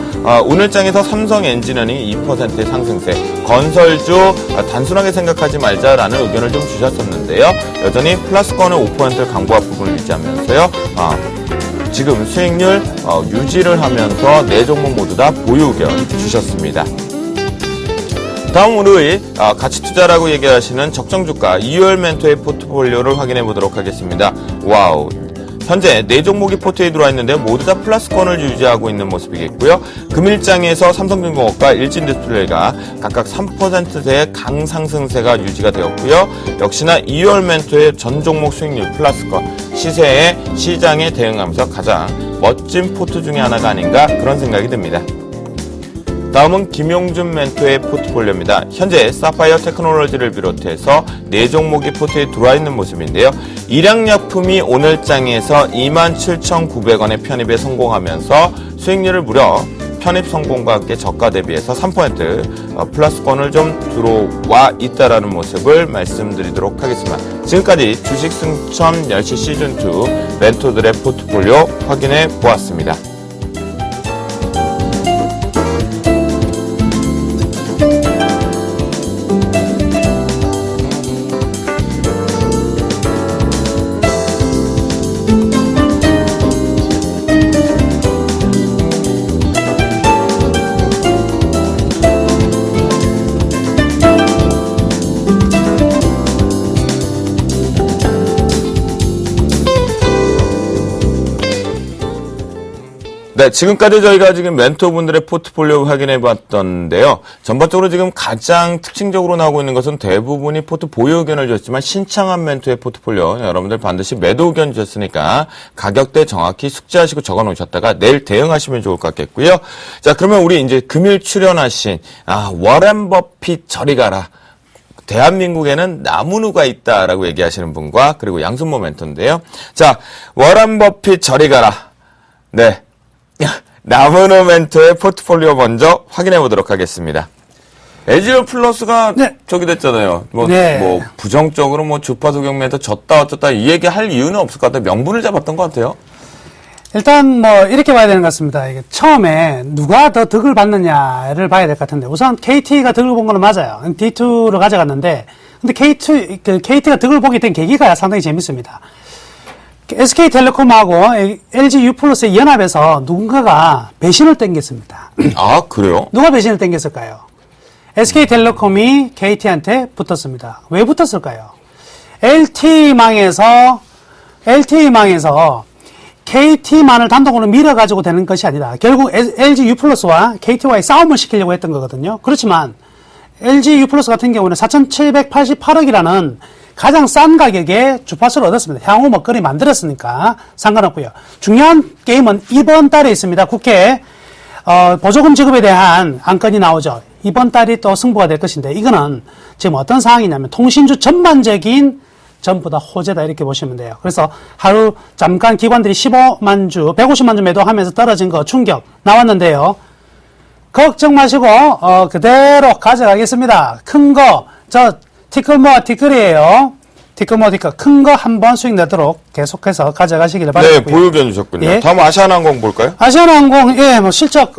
오늘 장에서 삼성엔지니어링이 2%의 상승세, 건설주 단순하게 생각하지 말자라는 의견을 좀 주셨었는데요. 여전히 플러스권의 5%를 강보합 부분을 유지하면서요. 지금 수익률 유지를 하면서 네 종목 모두 다 보유 의견 주셨습니다. 다음 우리 가치 투자라고 얘기하시는 적정주가 2월 멘토의 포트폴리오를 확인해 보도록 하겠습니다. 와우. 현재 네 종목이 포트에 들어와 있는데 모두 다 플러스권을 유지하고 있는 모습이겠고요. 금일장에서 삼성중공업과 일진디스플레이가 각각 3%대의 강상승세가 유지가 되었고요. 역시나 2월 멘토의 전 종목 수익률 플러스권, 시세에 시장에 대응하면서 가장 멋진 포트 중에 하나가 아닌가 그런 생각이 듭니다. 다음은 김용준 멘토의 포트폴리오입니다. 현재 사파이어 테크놀로지를 비롯해서 네 종목이 포트에 들어와 있는 모습인데요. 일양약품이 오늘장에서 27,900원의 편입에 성공하면서 수익률을 무려 편입 성공과 함께 저가 대비해서 3% 플러스권을 좀 들어와 있다라는 모습을 말씀드리도록 하겠습니다. 지금까지 주식 승천 10시 시즌2 멘토들의 포트폴리오 확인해 보았습니다. 네, 지금까지 저희가 지금 멘토분들의 포트폴리오 확인해 봤던데요. 전반적으로 지금 가장 특징적으로 나오고 있는 것은 대부분이 포트 보유 의견을 주셨지만 신청한 멘토의 포트폴리오 여러분들 반드시 매도 의견 주셨으니까 가격대 정확히 숙지하시고 적어 놓으셨다가 내일 대응하시면 좋을 것 같겠고요. 자, 그러면 우리 이제 금일 출연하신 워렌 버핏 저리 가라. 대한민국에는 나무누가 있다라고 얘기하시는 분과 그리고 양순모 멘토인데요. 자, 워렌 버핏 저리 가라. 네. 나무누 멘토의 포트폴리오 먼저 확인해 보도록 하겠습니다. LG 플러스가 네. 저기 됐잖아요. 네. 뭐 부정적으로 뭐 주파수 경매에서 졌다 어쩌다 이 얘기 할 이유는 없을 것 같아요. 명분을 잡았던 것 같아요. 일단 뭐 이렇게 봐야 되는 것 같습니다. 이게 처음에 누가 더 득을 받느냐를 봐야 될 것 같은데 우선 KT가 득을 본 거는 맞아요. D2로 가져갔는데 근데 KT가 득을 보게 된 계기가 상당히 재밌습니다. SK텔레콤하고 LG U+의 연합에서 누군가가 배신을 땡겼습니다. 아, 그래요? 누가 배신을 땡겼을까요? SK텔레콤이 KT한테 붙었습니다. 왜 붙었을까요? LT망에서 KT만을 단독으로 밀어가지고 되는 것이 아니다. 결국 LG U+와 KT와의 싸움을 시키려고 했던 거거든요. 그렇지만 LG U+ 같은 경우는 4,788억이라는 가장 싼 가격에 주파수를 얻었습니다. 향후 먹거리 만들었으니까 상관없고요. 중요한 게임은 이번 달에 있습니다. 국회에 보조금 지급에 대한 안건이 나오죠. 이번 달이 또 승부가 될 것인데 이거는 지금 어떤 상황이냐면 통신주 전반적인 전부 다 호재다 이렇게 보시면 돼요. 그래서 하루 잠깐 기관들이 15만 주, 150만 주 매도하면서 떨어진 거 충격 나왔는데요. 걱정 마시고 그대로 가져가겠습니다. 큰 거 티끌이에요. 티끌. 큰 거 한번 수익 내도록 계속해서 가져가시기를 바라고요. 네, 보유 의견 주셨군요. 예. 다음 아시아나항공 볼까요? 아시아나항공, 뭐 실적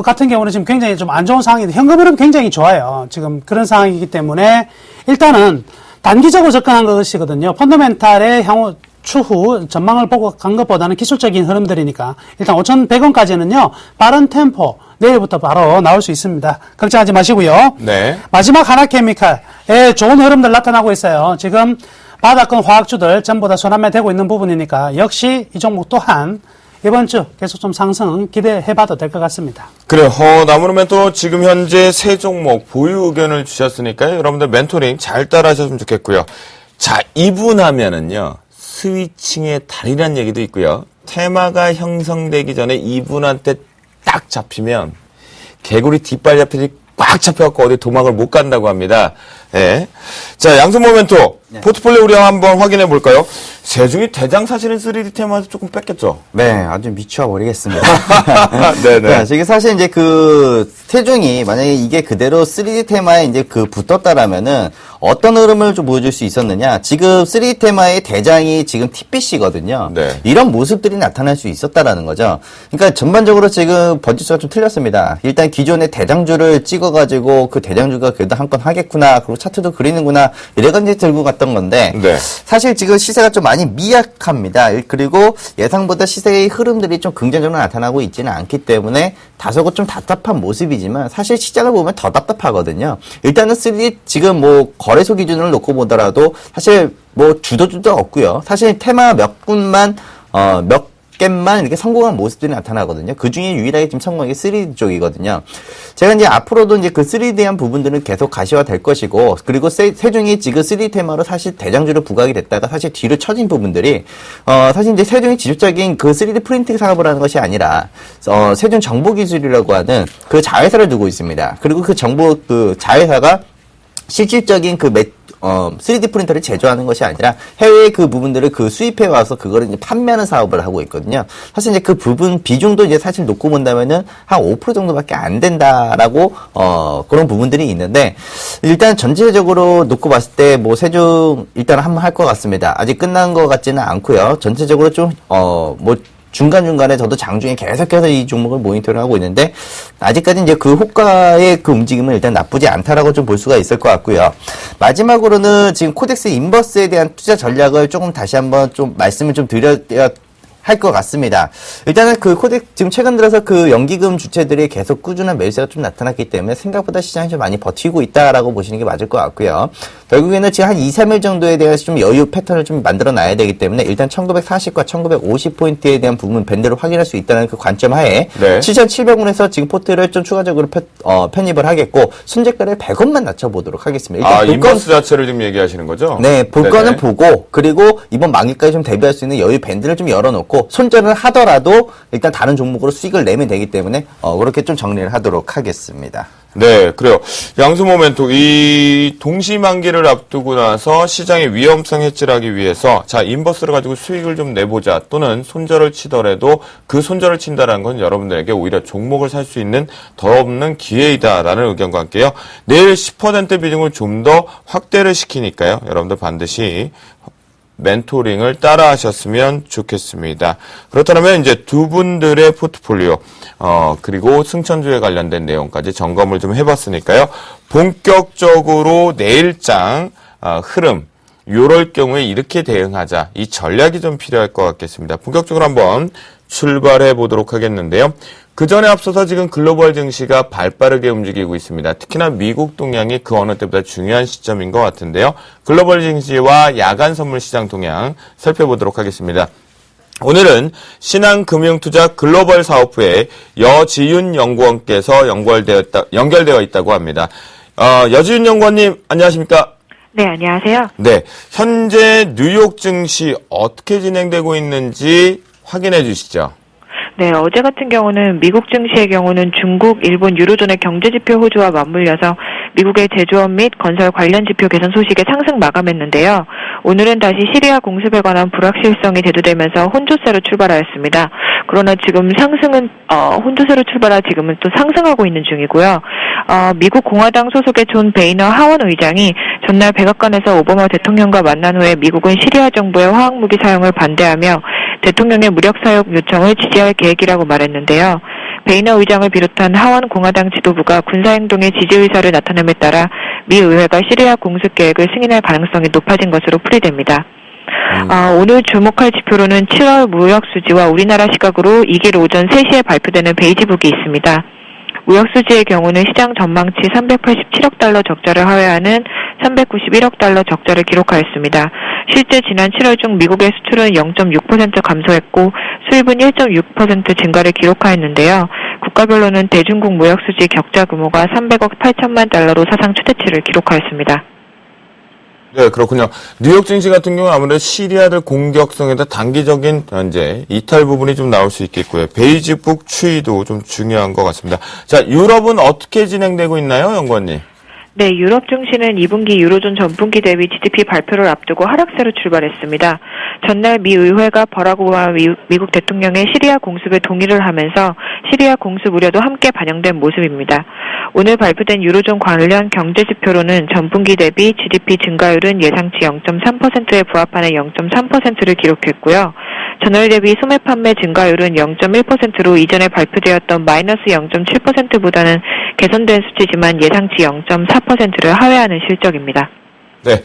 같은 경우는 지금 굉장히 좀 안 좋은 상황인데 현금 흐름 굉장히 좋아요. 지금 그런 상황이기 때문에 일단은 단기적으로 접근한 것이거든요. 펀더멘탈의 향후 추후 전망을 보고 간 것보다는 기술적인 흐름들이니까 일단 5,100원까지는요. 빠른 템포 내일부터 바로 나올 수 있습니다. 걱정하지 마시고요. 네. 마지막 하나케미칼의 좋은 흐름들 나타나고 있어요. 지금 바닥권 화학주들 전부 다 손안매되고 있는 부분이니까 역시 이 종목 또한 이번 주 계속 좀 상승 기대해봐도 될 것 같습니다. 그래요. 나무누 멘토 지금 현재 세 종목 보유 의견을 주셨으니까요. 여러분들 멘토링 잘 따라하셨으면 좋겠고요. 자, 이분하면은요. 스위칭의 달이라는 얘기도 있고요. 테마가 형성되기 전에 이분한테 딱 잡히면 개구리 뒷발 잡히지 꽉 잡혀갖고 어디 도망을 못 간다고 합니다. 네. 자, 양순모 멘토 포트폴리오 우리 한번 확인해 볼까요? 세중이 대장 사실은 3D 테마에서 조금 뺐겠죠? 네, 아주 미쳐버리겠습니다. 네네. 자, 지금 사실 이제 세종이 만약에 이게 그대로 3D 테마에 이제 붙었다라면은 어떤 흐름을 좀 보여줄 수 있었느냐. 지금 3D 테마의 대장이 지금 TPC거든요. 네. 이런 모습들이 나타날 수 있었다라는 거죠. 그러니까 전반적으로 지금 번지수가 좀 틀렸습니다. 일단 기존의 대장주를 찍어가지고 그 대장주가 그래도 한 건 하겠구나. 그리고 차트도 그리는구나 이래가지고 들고 갔던 건데 네. 사실 지금 시세가 좀 많이 미약합니다. 그리고 예상보다 시세의 흐름들이 좀 긍정적으로 나타나고 있지는 않기 때문에 다소 좀 답답한 모습이지만 사실 시장을 보면 더 답답하거든요. 일단은 3D 지금 뭐 거래소 기준으로 놓고 보더라도 사실 뭐 주도주도 없고요. 사실 테마 몇 군만 몇 개만 이렇게 성공한 모습들이 나타나거든요. 그 중에 유일하게 지금 성공한 게 3D 쪽이거든요. 제가 이제 앞으로도 이제 그 3D한 부분들은 계속 가시화될 것이고, 그리고 세종이 지금 3D 테마로 사실 대장주로 부각이 됐다가 사실 뒤로 처진 부분들이, 사실 이제 세종이 지속적인 그 3D 프린팅 사업을 하는 것이 아니라, 세종 정보기술이라고 하는 그 자회사를 두고 있습니다. 그리고 그 자회사가 실질적인 3D 프린터를 제조하는 것이 아니라 해외의 그 부분들을 수입해 와서 그거를 이제 판매하는 사업을 하고 있거든요. 사실 이제 그 부분 비중도 이제 사실 놓고 본다면은 한 5% 정도밖에 안 된다라고 그런 부분들이 있는데 일단 전체적으로 놓고 봤을 때 뭐 세종 일단 한번 할 것 같습니다. 아직 끝난 것 같지는 않고요. 전체적으로 좀 뭐 중간중간에 저도 장중에 계속해서 이 종목을 모니터를 하고 있는데, 아직까지 이제 그 호가의 그 움직임은 일단 나쁘지 않다라고 좀 볼 수가 있을 것 같고요. 마지막으로는 지금 코덱스 인버스에 대한 투자 전략을 조금 다시 한번 좀 말씀을 좀 드려야 할 것 같습니다. 일단은 그 지금 최근 들어서 그 연기금 주체들이 계속 꾸준한 매수세가 좀 나타났기 때문에 생각보다 시장이 좀 많이 버티고 있다라고 보시는 게 맞을 것 같고요. 결국에는 지금 한 2, 3일 정도에 대해서 좀 여유 패턴을 좀 만들어 놔야 되기 때문에 일단 1940과 1950포인트에 대한 부분 밴드를 확인할 수 있다는 그 관점 하에 네. 7700원에서 지금 포트를 좀 추가적으로 편입을 하겠고 순재가를 100원만 낮춰보도록 하겠습니다. 일단 인버스 자체를 지금 얘기하시는 거죠? 네, 볼 네네. 거는 보고, 그리고 이번 만기까지 좀 대비할 수 있는 여유 밴드를 좀 열어놓고, 손절을 하더라도 일단 다른 종목으로 수익을 내면 되기 때문에, 그렇게 좀 정리를 하도록 하겠습니다. 네, 그래요. 양수 모멘토, 이 동시만기를 앞두고 나서 시장의 위험성 해지를 하기 위해서, 자, 인버스를 가지고 수익을 좀 내보자, 또는 손절을 치더라도 그 손절을 친다라는 건 여러분들에게 오히려 종목을 살 수 있는 더 없는 기회이다라는 의견과 함께요. 내일 10% 비중을 좀 더 확대를 시키니까요. 여러분들 반드시 멘토링을 따라 하셨으면 좋겠습니다. 그렇다면 이제 두 분들의 포트폴리오, 그리고 승천주에 관련된 내용까지 점검을 좀 해봤으니까요. 본격적으로 내일장, 흐름, 요럴 경우에 이렇게 대응하자. 이 전략이 좀 필요할 것 같겠습니다. 본격적으로 한번 출발해 보도록 하겠는데요. 그 전에 앞서서 지금 글로벌 증시가 발빠르게 움직이고 있습니다. 특히나 미국 동향이 그 어느 때보다 중요한 시점인 것 같은데요. 글로벌 증시와 야간 선물 시장 동향 살펴보도록 하겠습니다. 오늘은 신한금융투자 글로벌 사업부의 여지윤 연구원께서 연결되어 있다고 합니다. 여지윤 연구원님, 안녕하십니까? 네, 안녕하세요. 네, 현재 뉴욕 증시 어떻게 진행되고 있는지 확인해 주시죠. 네, 어제 같은 경우는 미국 증시의 경우는 중국, 일본, 유로존의 경제지표 호조와 맞물려서 미국의 제조업 및 건설 관련 지표 개선 소식에 상승 마감했는데요. 오늘은 다시 시리아 공습에 관한 불확실성이 대두되면서 혼조세로 출발하였습니다. 그러나 지금 상승은 혼조세로 출발하 지금은 또 상승하고 있는 중이고요. 미국 공화당 소속의 존 베이너 하원 의장이 전날 백악관에서 오바마 대통령과 만난 후에 미국은 시리아 정부의 화학무기 사용을 반대하며 대통령의 무력 사용 요청을 지지할 계획이라고 말했는데요. 베이너 의장을 비롯한 하원 공화당 지도부가 군사행동에 지지 의사를 나타냄에 따라 미 의회가 시리아 공습 계획을 승인할 가능성이 높아진 것으로 풀이됩니다. 오늘 주목할 지표로는 7월 무역 수지와 우리나라 시각으로 2일 오전 3시에 발표되는 베이지북이 있습니다. 무역 수지의 경우는 시장 전망치 387억 달러 적자를 하회하는 391억 달러 적자를 기록하였습니다. 실제 지난 7월 중 미국의 수출은 0.6% 감소했고 수입은 1.6% 증가를 기록하였는데요. 국가별로는 대중국 무역 수지 격자 규모가 300억 8천만 달러로 사상 최대치를 기록하였습니다. 네, 그렇군요. 뉴욕 증시 같은 경우는 아무래도 시리아들 공격성에다 단기적인 현재 이탈 부분이 좀 나올 수 있겠고요. 베이직북 추이도 좀 중요한 것 같습니다. 자, 유럽은 어떻게 진행되고 있나요, 연구원님? 네, 유럽 증시는 2분기 유로존 전분기 대비 GDP 발표를 앞두고 하락세로 출발했습니다. 전날 미 의회가 버락 오바마 미국 대통령의 시리아 공습에 동의를 하면서 시리아 공습 우려도 함께 반영된 모습입니다. 오늘 발표된 유로존 관련 경제 지표로는 전분기 대비 GDP 증가율은 예상치 0.3%에 부합하는 0.3%를 기록했고요. 전월 대비 소매 판매 증가율은 0.1%로 이전에 발표되었던 마이너스 0.7%보다는 개선된 수치지만 예상치 0.4%를 하회하는 실적입니다. 네,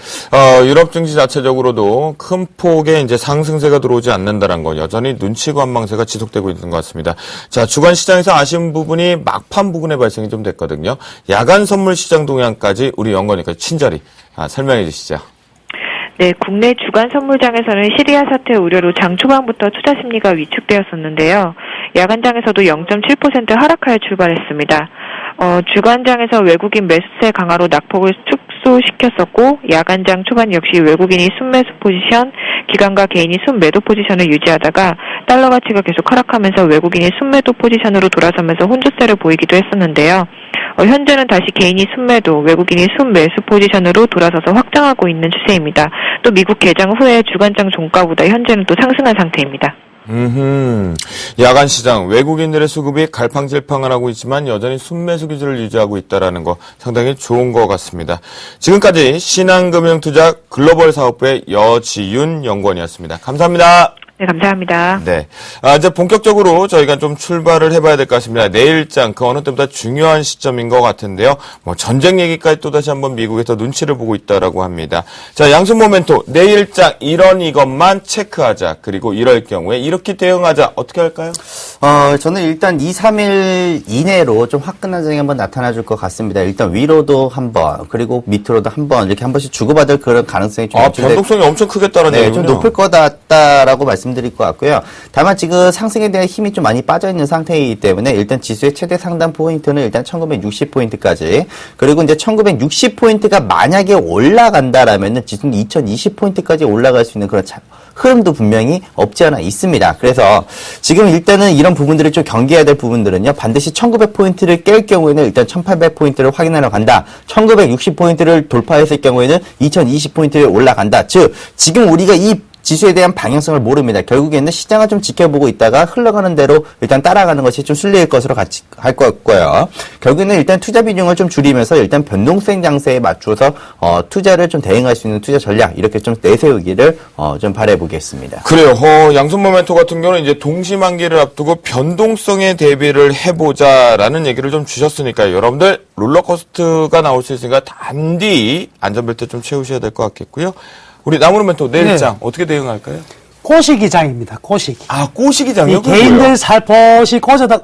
유럽 증시 자체적으로도 큰 폭의 이제 상승세가 들어오지 않는다는 건 여전히 눈치 관망세가 지속되고 있는 것 같습니다. 자, 주간 시장에서 아쉬운 부분이 막판 부분에 발생이 좀 됐거든요. 야간 선물 시장 동향까지 우리 연구원님께서 친절히 설명해 주시죠. 네, 국내 주간 선물장에서는 시리아 사태 우려로 장 초반부터 투자 심리가 위축되었었는데요. 야간장에서도 0.7% 하락하여 출발했습니다. 주간장에서 외국인 매수세 강화로 낙폭을 축소시켰었고, 야간장 초반 역시 외국인이 순매수 포지션, 기관과 개인이 순매도 포지션을 유지하다가 달러 가치가 계속 하락하면서 외국인이 순매도 포지션으로 돌아서면서 혼조세를 보이기도 했었는데요. 현재는 다시 개인이 순매도, 외국인이 순매수 포지션으로 돌아서서 확장하고 있는 추세입니다. 또 미국 개장 후에 주간장 종가보다 현재는 또 상승한 상태입니다. 야간 시장 외국인들의 수급이 갈팡질팡을 하고 있지만 여전히 순매수 기조를 유지하고 있다는 거 상당히 좋은 것 같습니다. 지금까지 신한금융투자 글로벌 사업부의 여지윤 연구원이었습니다. 감사합니다. 네, 감사합니다. 네. 이제 본격적으로 저희가 좀 출발을 해봐야 될 것 같습니다. 내일장, 그 어느 때보다 중요한 시점인 것 같은데요. 전쟁 얘기까지 또다시 한번 미국에서 눈치를 보고 있다라고 합니다. 자, 양순 모멘토, 내일장, 이것만 체크하자. 그리고 이럴 경우에 이렇게 대응하자. 어떻게 할까요? 저는 일단 2, 3일 이내로 좀 화끈한 장이 한번 나타나 줄 것 같습니다. 일단 위로도 한 번, 그리고 밑으로도 한 번, 이렇게 한 번씩 주고받을 그런 가능성이 좀 변동성이 엄청 크겠다는 네, 얘기군요. 좀 높을 것 같다라고 말씀드릴 것 같고요. 다만 지금 상승에 대한 힘이 좀 많이 빠져 있는 상태이기 때문에 일단 지수의 최대 상단 포인트는 일단 1960포인트까지, 그리고 이제 1960포인트가 만약에 올라간다라면은 지수는 2020포인트까지 올라갈 수 있는 그런 흐름도 분명히 없지 않아 있습니다. 그래서 지금 일단은 이런 부분들을 좀 경계해야 될 부분들은요. 반드시 1900포인트를 깰 경우에는 일단 1800포인트를 확인하러 간다. 1960포인트를 돌파했을 경우에는 2020포인트를 올라간다. 즉 지금 우리가 이 지수에 대한 방향성을 모릅니다. 결국에는 시장을 좀 지켜보고 있다가 흘러가는 대로 일단 따라가는 것이 좀 순리일 것으로 같이 할 것 같고요. 결국에는 일단 투자 비중을 좀 줄이면서 일단 변동성 장세에 맞춰서 투자를 좀 대응할 수 있는 투자 전략 이렇게 좀 내세우기를 좀 바라보겠습니다. 그래요. 양손 모멘토 같은 경우는 이제 동시만기를 앞두고 변동성에 대비를 해보자라는 얘기를 좀 주셨으니까요. 여러분들 롤러코스터가 나올 수 있으니까 단디 안전벨트 좀 채우셔야 될 것 같겠고요. 우리 나무르 멘토 내일장 어떻게 대응할까요? 꼬시기장입니다. 꼬시기. 꼬시기장이요? 이 개인들 살포시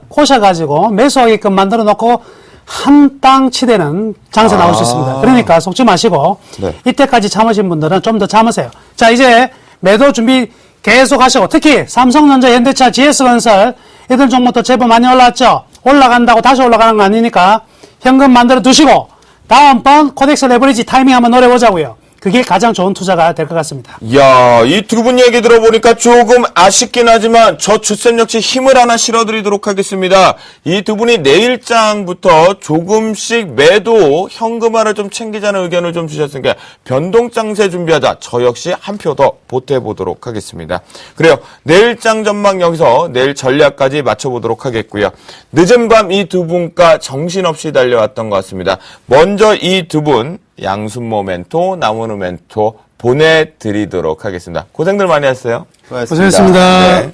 꼬셔가지고 매수하게끔 만들어 놓고 한 땅 치대는 장세 나올 수 있습니다. 그러니까 속지 마시고 네. 이때까지 참으신 분들은 좀 더 참으세요. 자, 이제 매도 준비 계속 하시고 특히 삼성전자, 현대차, GS건설 이들 종목도 제법 많이 올라왔죠. 올라간다고 다시 올라가는 거 아니니까 현금 만들어 두시고 다음번 코덱스 레버리지 타이밍 한번 노려보자고요. 그게 가장 좋은 투자가 될 것 같습니다. 이야, 이 두 분 얘기 들어보니까 조금 아쉽긴 하지만 저 주쌤 역시 힘을 하나 실어드리도록 하겠습니다. 이 두 분이 내일장부터 조금씩 매도 현금화를 좀 챙기자는 의견을 좀 주셨으니까 변동장세 준비하자. 저 역시 한 표 더 보태보도록 하겠습니다. 그래요. 내일장 전망 여기서 내일 전략까지 맞춰보도록 하겠고요. 늦은 밤 이 두 분과 정신없이 달려왔던 것 같습니다. 먼저 이 두 분 양순 모멘토, 나무르 멘토 보내드리도록 하겠습니다. 고생들 많이 했어요. 고생했습니다. 네.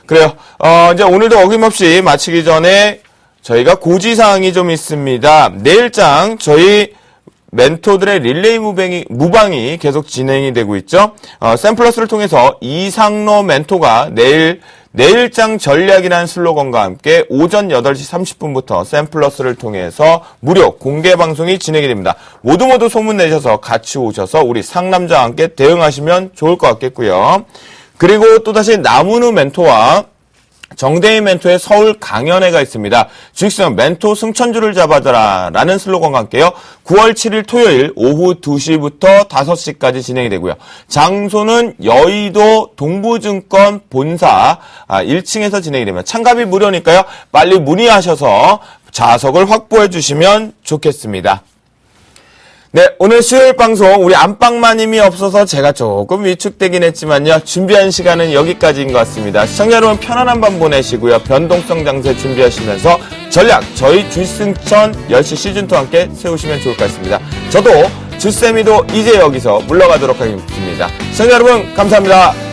그래요. 이제 오늘도 어김없이 마치기 전에 저희가 고지사항이 좀 있습니다. 내일장 저희 멘토들의 릴레이 무방이 계속 진행이 되고 있죠. 샘플러스를 통해서 이상로 멘토가 내일장 전략이라는 슬로건과 함께 오전 8시 30분부터 샘플러스를 통해서 무료 공개 방송이 진행이 됩니다. 모두 소문 내셔서 같이 오셔서 우리 상남자와 함께 대응하시면 좋을 것 같겠고요. 그리고 또다시 나무누 멘토와 정대희 멘토의 서울 강연회가 있습니다. 주식수영 멘토 승천주를 잡아줘라 라는 슬로건과 함께요. 9월 7일 토요일 오후 2시부터 5시까지 진행이 되고요. 장소는 여의도 동부증권 본사 1층에서 진행이 됩니다. 참가비 무료니까요. 빨리 문의하셔서 좌석을 확보해 주시면 좋겠습니다. 네, 오늘 수요일 방송 우리 안방마님이 없어서 제가 조금 위축되긴 했지만요. 준비한 시간은 여기까지인 것 같습니다. 시청자 여러분 편안한 밤 보내시고요. 변동성 장세 준비하시면서 전략 저희 주승천 10시 시즌2 함께 세우시면 좋을 것 같습니다. 저도 주쌤이도 이제 여기서 물러가도록 하겠습니다. 시청자 여러분 감사합니다.